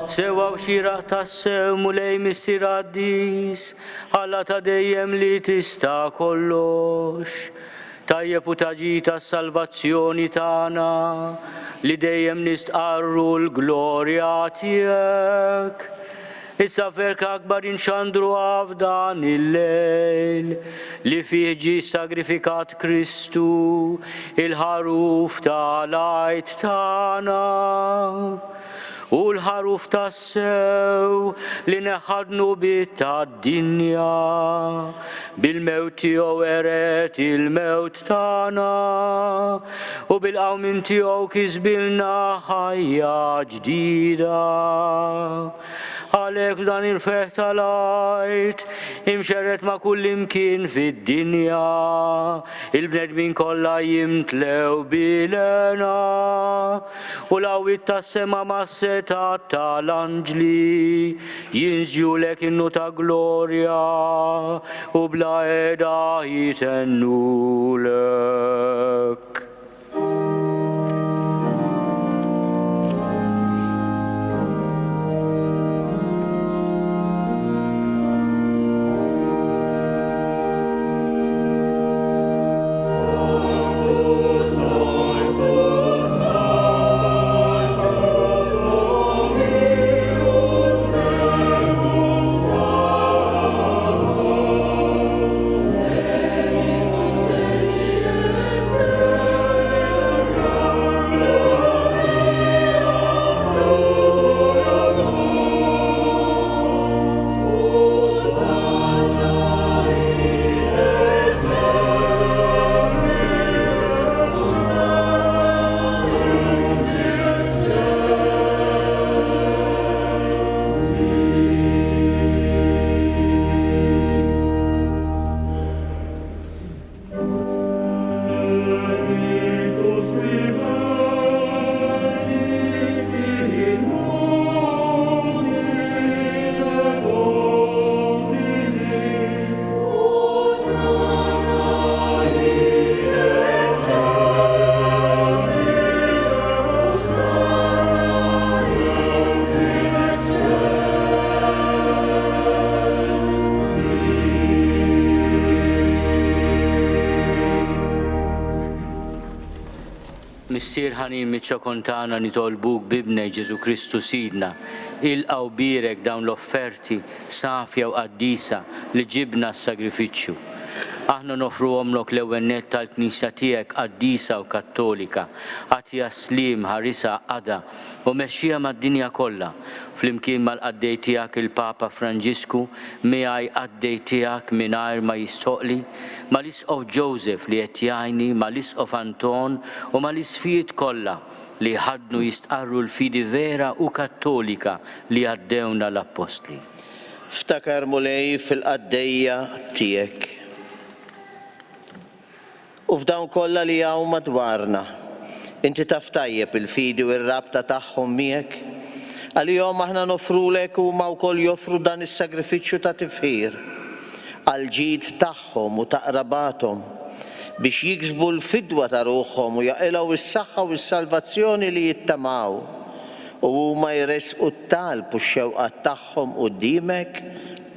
Sewa u xira tassew mulej missir għaddis, Alla ta' dejjem li tista' kollox. Tajjeb u taġi tas-salvazzjoni tagħna li dejjem nistqarru l-glorja tiegħek. Issa verk akbar inxandru f'dan il-lejl li fih ġie sagrifikat Kristu il-ħaruf tal-għajt tagħna. U l-ħaruf tas-sew li neħadnu bit tad-dinja bil-mewt tiegħu eret il-mewt tagħna u bil-qawmin tiegħu kisbilna ħajja ġdida. Għalhekk dan il-feħ tal-għajt imxerret ma' kull imkien fid-dinja, il-bnedmin kollha jimtlew bilena u l-għawit tas-sema mas-setat tal-anġli jinżjulek innu ta' glorja u bla eda jitennulek. Missier ħanin miċ-ċokontana nitolbuk bibnej Ġesu Kristu Sidna, ilqaw birek dawn l-offerti safja u qaddisa li ġibna s-sagrifiċċju. Aħna nofruhomlok l-ewwel nett tal-Knisja tiegħek qaddisa u kattolika, għatija slim ħarisa qada u mexxija mad-dinja kollha, flimkien mal-qaddej tiegħek il-Papa Franġisku, miegħi qaddej tiegħek mingħajr ma jistoqli, mal-Isqof Joseph li qed jgħinni, mal-Isqof Anton u mal-isfijiet kollha li ħadnu jistqarru l-fidi vera u kattolika li għaddewna l-Apostli. Ftakar mulej fil-qaddejja tiegħek. U f'dawn kollha li hawn madwarna, inti taf tajjeb il-fidi u r-rabta tagħhom miegħek, għalihom aħna nofrulek huma wkoll joffru dan is-sagrifiċċju ta' tifħir għal ġid tagħhom u ta' qrabathom biex jiksbu l-fidwa ta' ruħhom u jaqilgħu is-saħħa u s-salvazzjoni li jittamaw u huma jresqu t-talb u x-xewqat tagħhom quddiemek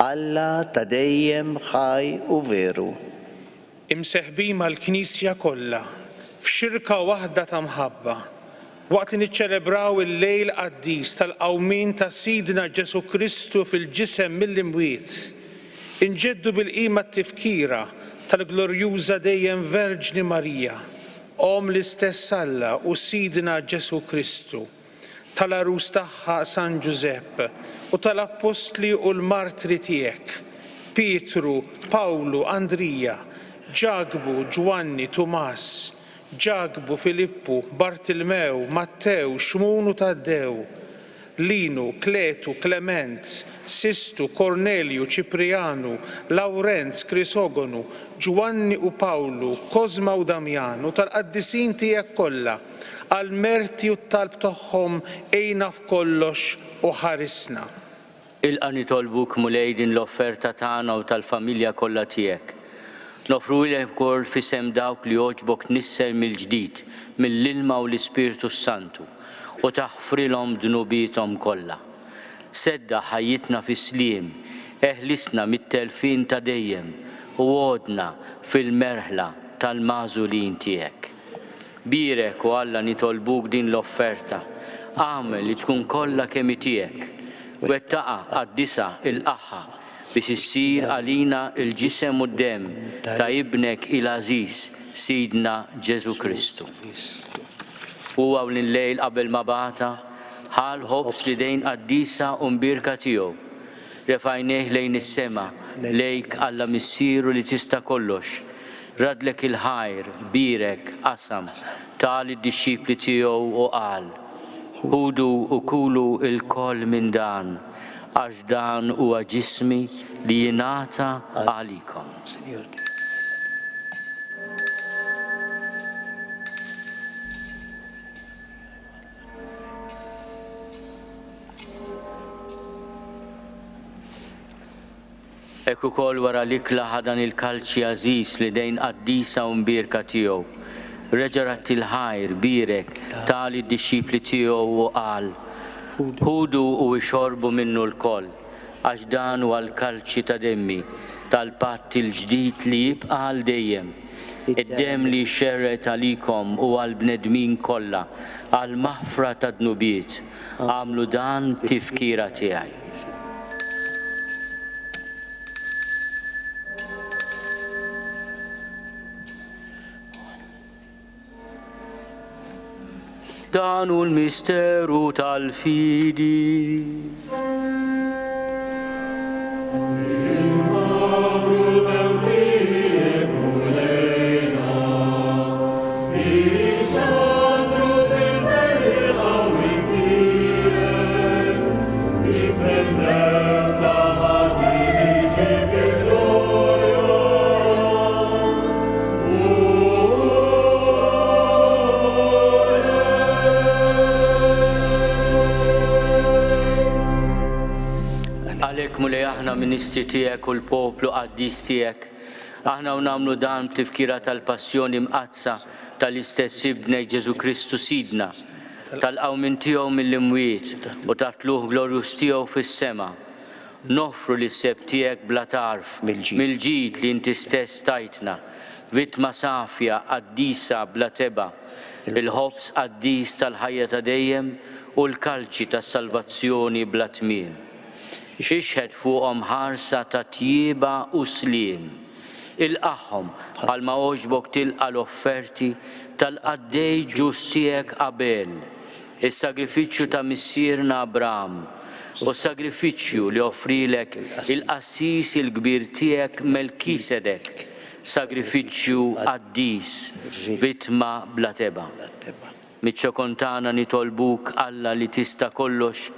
Alla ta' dejjem ħaj u veru. Imseħbin mal-Knisja kollha f'xirka waħda ta' mħabba waqt li niċċelebraw il-lejl qaddis tal-qawmin ta' Sidna Ġesu Kristu fil-ġisem mill-imwiet. Inġeddu bil-qima t-tifkira tal-glorjuża dejjem Verġni Marija, Om l-istess Alla u Sidna Ġesu Kristu, tal-arus tagħha San Giuseppe u tal-Apostli u l-Martri tiegħek, Pietru, Pawlu, Andrija, Ġagbu, Ġwanni, Tumas, Ġagbu, Filippu, Bartilmew, Mattew, Xmunu Taddew, Linu, Kletu, Klement, Sistu, Kornelju, Ċiprianu, Lawrenz, Krisogonu, Ġwanni u Pawlu, Kozma u Damjanu, tal-qaddisin tiegħek kollha, għal-merti u t-talb tagħhom ejna f'kollox u ħarisna. Ilqa nitolbuk mulej din l-offerta tagħna u tal-familja kollha tiegħek. Nofrulek ukoll fisem dawk li jogħġbok nisser mill-ġdid mill-ilma u l-Ispiritu Santu u taħfrilhom dnubithom kollha. Sedda ħajjitna fis-sliem, eħlisna mit-telfin ta' dejjem u għodna fil-merħla tal-mażulin tiegħek. Birek u Alla nitolbuk din l-offerta, għamel li tkun kollha kemm tiegħek, wettaqa għad-disa il-qaħħa biex issir għalina il-ġisem u d-dem ta' ibnek il-Aziz Sidna Ġesu Kristu. U għaw l-lejl qabel ma bata, ħal ħobs li dejn qaddisa u mbirka tiegħu. Refajneh lejn is-sema, lejk Alla missieru li tista' kollox. Radlek il-ħajr, birek, qasam, tal id-disċipli tiegħu u qal. Ħudu u kulu il-koll minn dan, għax dan huwa ġismi li jingħata għalikom. Ekk ukoll wara l-ikla ħadan il-kalċi għażiż li dejn qaddisa u mbirka tiegħu. Reġarat il-ħajr birek tali d-disċipli tiegħu u qal. Ħudu u ixorbu minnu l-koll, għax dan huwa l-kalċi ta' demmi tal-patt il-ġdid li jibqa' għal dejjem. Id-dem li xerret għalikom u għal-bnedmin kollha għal-maħfra ta' dnubiet. Għamlu dan tifkira tiegħi. Dan hu l-misteru tal-fidi. Aħna ministri tiegħek u l-poplu qaddis tiegħek, aħna nagħmlu dan tifkira tal-passjoni mqazza tal-istess ibnej Ġesu Kristu Sidna, tal-qawmin tiegħu mill-imwiet u tat-tluħ glorjuż tiegħu fis-sema. Nofru lis-seb tiegħek bla tarf mill-ġid li inti stess tajtna, vittma safja qaddisa bla teba, il-ħobs qaddis tal-ħajja ta' dejjem u l-kalċi tas-salvazzjoni bla tmiem. Ixħed fuqhom ħarsa ta' tjieba u sliem. Il-qaħħom bħalma għoġbok tilqa l-offerti tal-qaddej ġus tiegħek Abel, is-sagrifiċċju ta' missierna Abraham u s-sagrifiċċju li offrilek il-qassis il-kbir tiegħek Melkisedek, sagrifiċċju qaddis, vittma bla teba. Miċ-ċokontana nitolbuk Alla li tista' kollox,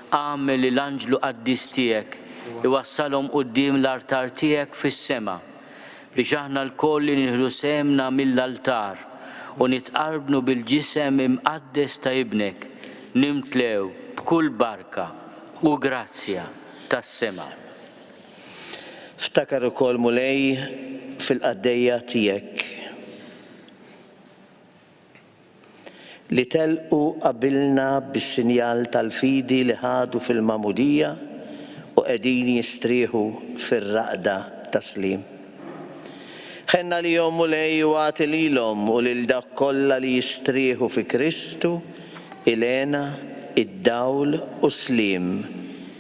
għamel li l-anġlu qaddis tiegħek iwassalhom quddiem l-artar tiegħek fis-sema biex aħna l-koll li nieħdu semna mill-altar u nitqarbnu bil-ġisem imqaddes ta' ibnek, nimtlew b'kull barka u grazzja tas-sema. Ftakar ukoll mulej fil-qaddejja tiegħek li telqu qabilna bis-sinjal tal-fidi li ħadu fil-mamudija u qegħdin jistrieħu fir-raqda taslim. Ħenna li jom u lej u għati lilhom u lil dak kollha li jistrieħu fi Kristu ilena id-dawl u slim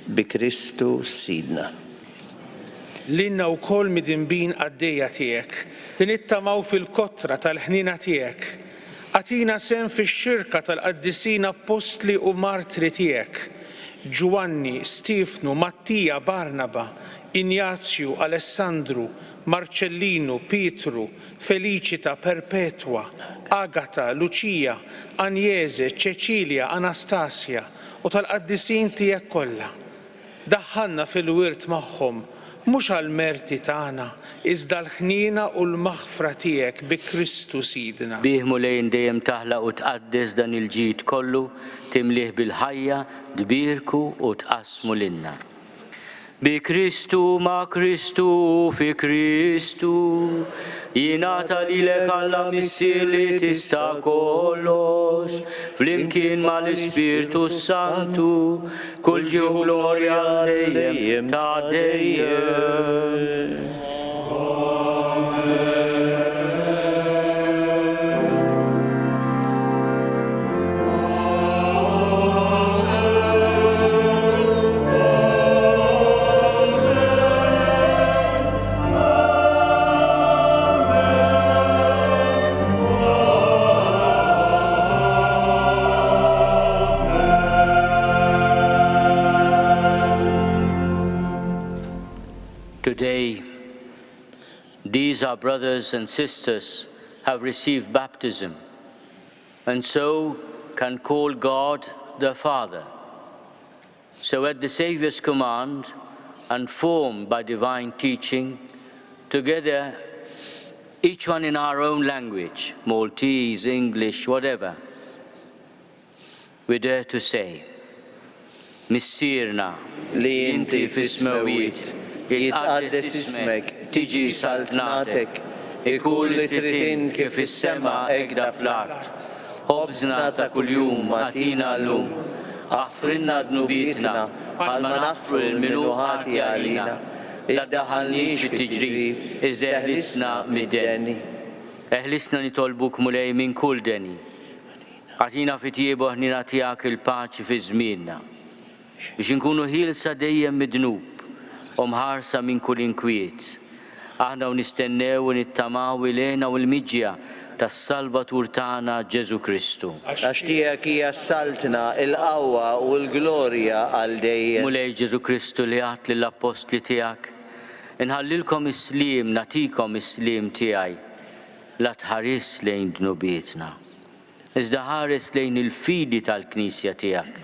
bi Kristu Sidna. L-inna u kol midinbin għaddejja tiegħek, li nittamaw fil-kotra tal-ħnina tiegħek. Għatina sen fix-xirka tal-qaddisina apostli u martri tiegħek. Giovanni, Stifnu, Mattija, Barnaba, Ignazju, Alessandru, Marcellinu, Pietru, Felicita, Perpetua, Agata, Lucia, Agnese, Cecilia, Anastasia u tal-qaddisin tiegħek kollha. Daħħalna fil-wirt magħhom mhux għall-merti tagħna, iżda l-ħnina u l-maħfra tiegħek bi Kristu Sidna. Bieħmu lejn dejjem taħlaq u tqaddes dan il-ġid kollu, timlih bil-ħajja, dbirku u tqasmu lilna. Bi Kristu ma' Kristu fi Kristu, jingħata lilek Alla Missier li tista' kollox, flimkien mal-Ispirtu Santu, kull ġieħ glorja dejjem ta' dejjem. Today, these our brothers and sisters have received baptism and so can call God their Father. So at the Saviour's command and formed by divine teaching, together, each one in our own language, Maltese, English, whatever, we dare to say, Missirna li inti fis-smewit jitqaddes ismek, tiġi saltnatek, ikun li trid kif fis-sema hekk fl-art. Ħobżna ta' kuljum agħtina llum, aħfrilna dnubietna bħalma naħfru l-minu ħati għalina, iddaħħalniex fit-tiġrib, iżda eħlisna mid-deni. Eħlisna nitolbuk mulej minn kull deni. Għatina fit-tiebu ħnina tiegħek il-paċi fi żmienna, biex inkunu ħielsa dejjem mid-dnub u mħarsa minn kull inkwiet. Aħna u nistennew u nittamaw ilena u l-miġja tas-Salvatur tagħna Ġesu Kristu. Għax tiegħek hija s-saltna, il-qawwa u l-glorja għal dejjem. Mulej Ġesu Kristu li għat lill-apostli tiegħek, inħallilkom is-sliem, nagħtikom is-sliem tiegħi, la tħares lejn dnubietna, iżda ħares lejn il-fidi tal-Knisja tiegħek.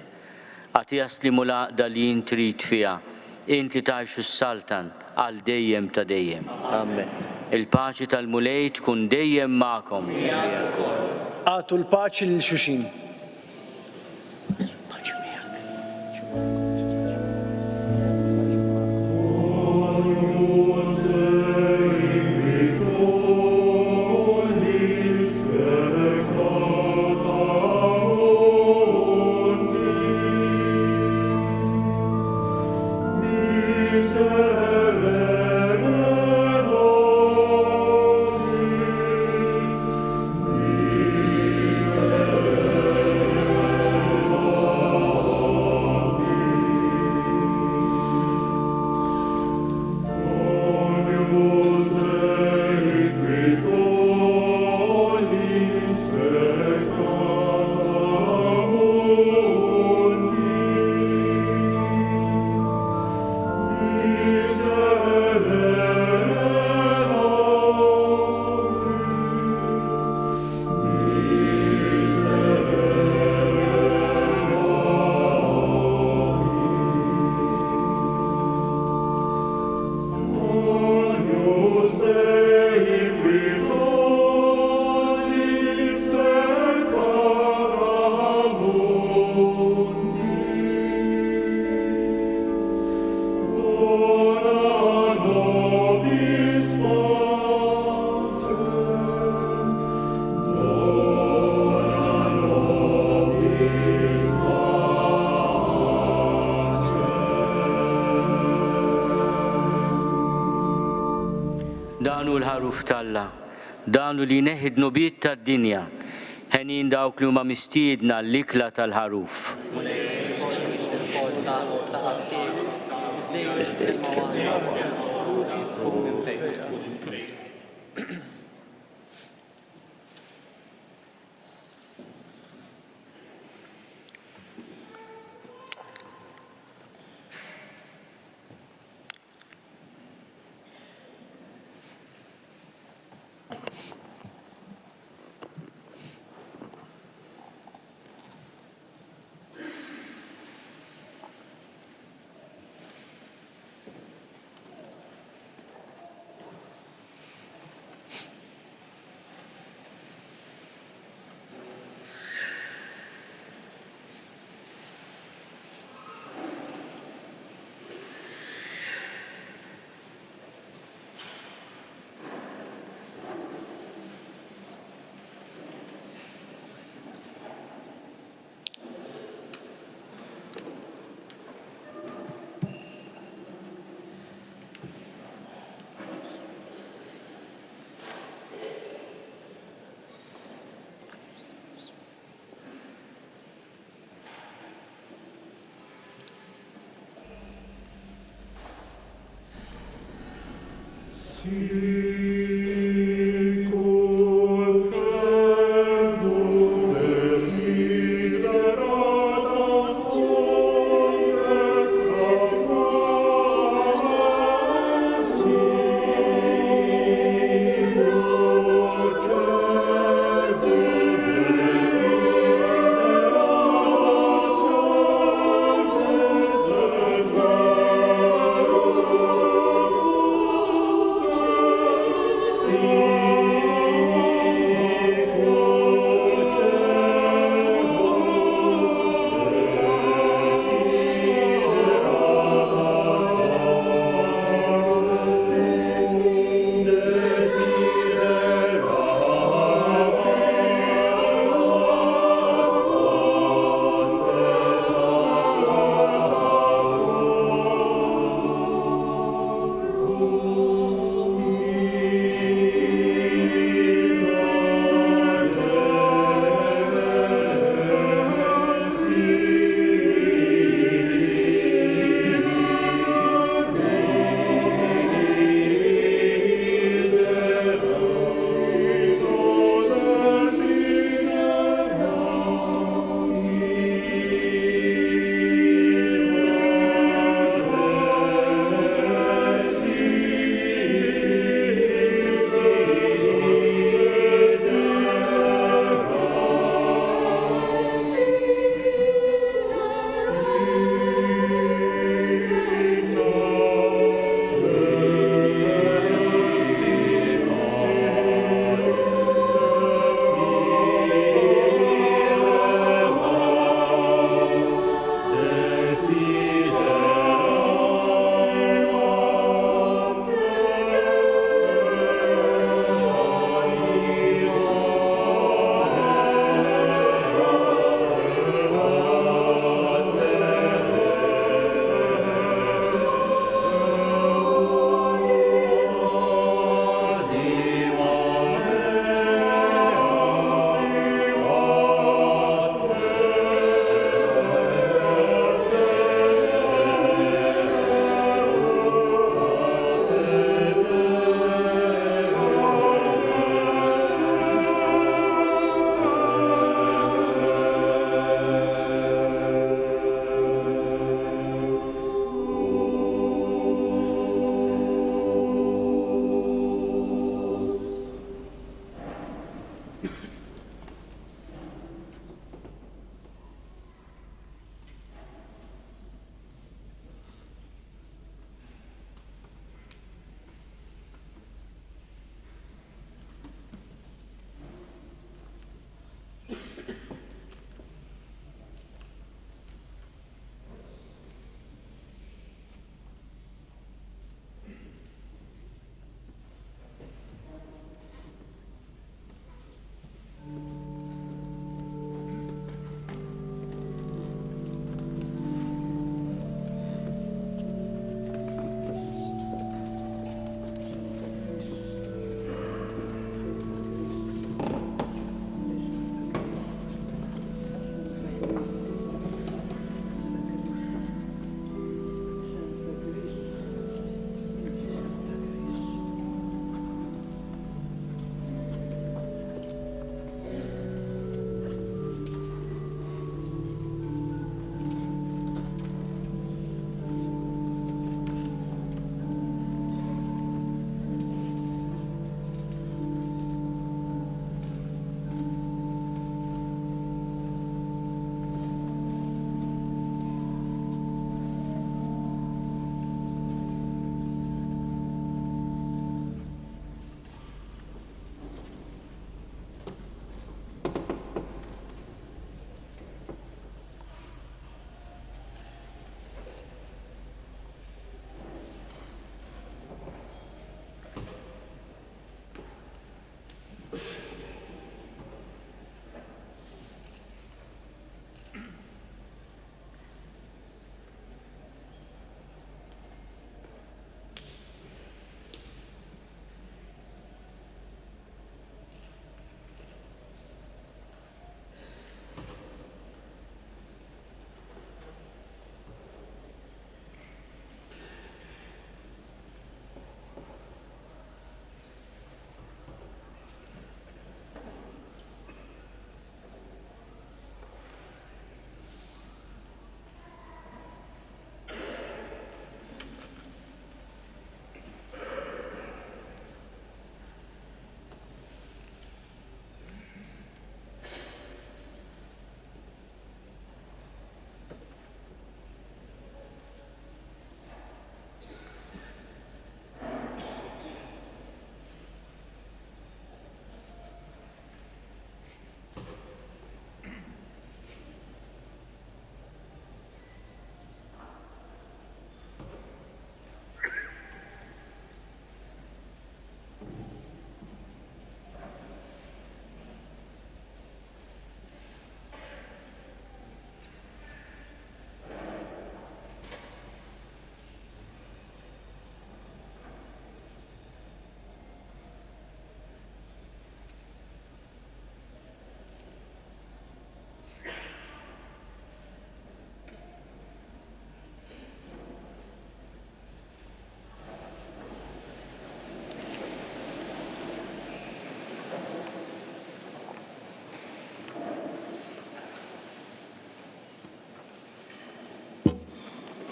Għati jaslimu l-għaqda li jien trid fiha, inti tgħixu s-saltan għal dejjem ta' dejjem. Amen. Il-paċi tal-mulej tkun dejjem magħkom. Għatu l-paċi lil xulxin. Lord. Dan hu l-ħaruf talla, dan hu li neħid nobiet tad-dinja, ħenin dawk li huma mistiedna l-ikla tal-ħaruf.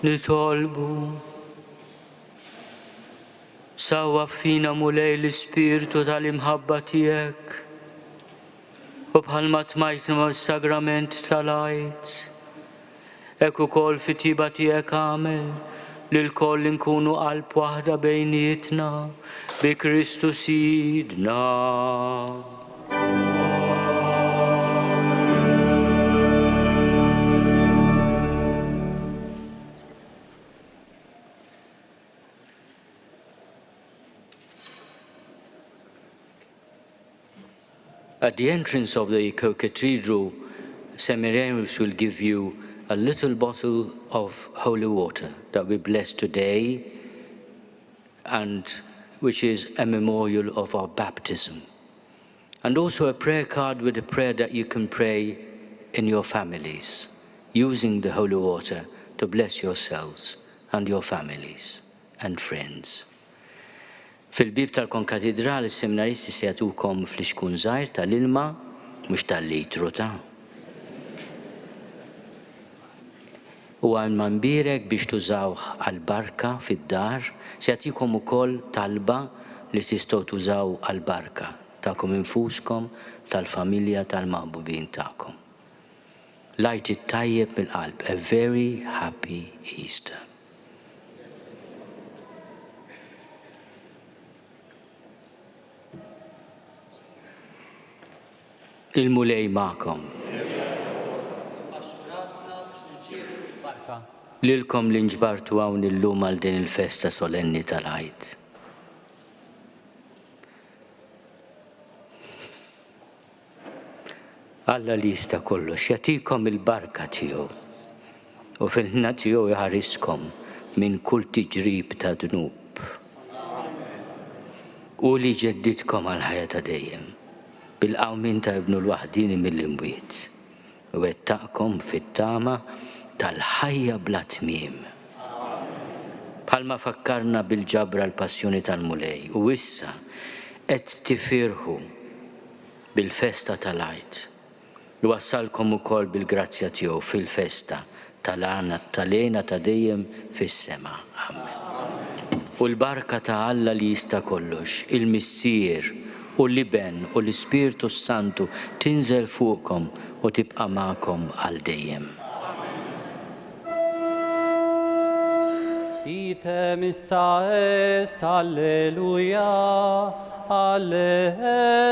nitolbu. Sawwab fina mulej l-ispirtu tal-imħabba tiegħek u bħalma tmajtna mas-sagrament tal-għajt. Hekk ukoll fit-tiba tiegħek għamel li l-koll nkunu qalb waħda bejnietna bi Kristu Sidna. At the entrance of the co-cathedral, seminarians will give you a little bottle of holy water that we bless today, and which is a memorial of our baptism. And also a prayer card with a prayer that you can pray in your families, using the holy water to bless yourselves and your families and friends. Fil-bib tal-konkatedral, is-seminaristi se jagħtukom fl-ixkun żgħir tal-ilma, mhux tal-litru ta'. U għal mbirek biex tużawh għal-barka fid-dar, se jagħtikom ukoll talba li tistgħu tużaw għal-barka tagħkom infuskom, tal-familja, tal-maqbubin tagħkom. Lajt it-tajjeb mill-qalb. A very happy Easter. Il-mulej ma'kom. Lilkom li nġbartu hawn illum għal din il-festa solenni tal-Għajt. Alla li jista' kollox jagħtikom il-barka tiegħu u fil-ħna tiegħu jħariskom minn kull tiġrib ta' dnub. U li ġeddidkom għal ħajja ta' dejjem bil-qawmin ta' ibnu l-waħdini mill-imwiet u wettaqkom fit-tama tal-ħajja bla tmiem. Bħalma fakkarna bil-ġabra l-passjoni tal-mulej u issa qed tifirħu bil-festa tal-Għajt. Wassalkom ukoll bil-grazzja tiegħu fil-festa tal-għena ta' dejjem fis-sema. Amen. U l-barka ta' Alla li jista' kollox, il-Missier u l-Liben u l-Ispirtu Santu tinżel fuqkom u tibqa' magħkom għal dejjem. Item issa est, alleluja, alleluja.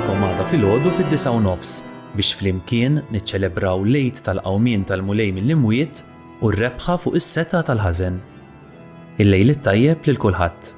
magħkom għada filgħodu fid-9:30 biex flimkien niċċelebraw l-Għid tal-qawmien tal-mulej mill-imwiet u r-rebħa fuq is-seta tal-ħażen. Il-lejl it-tajjeb lil kulħadd.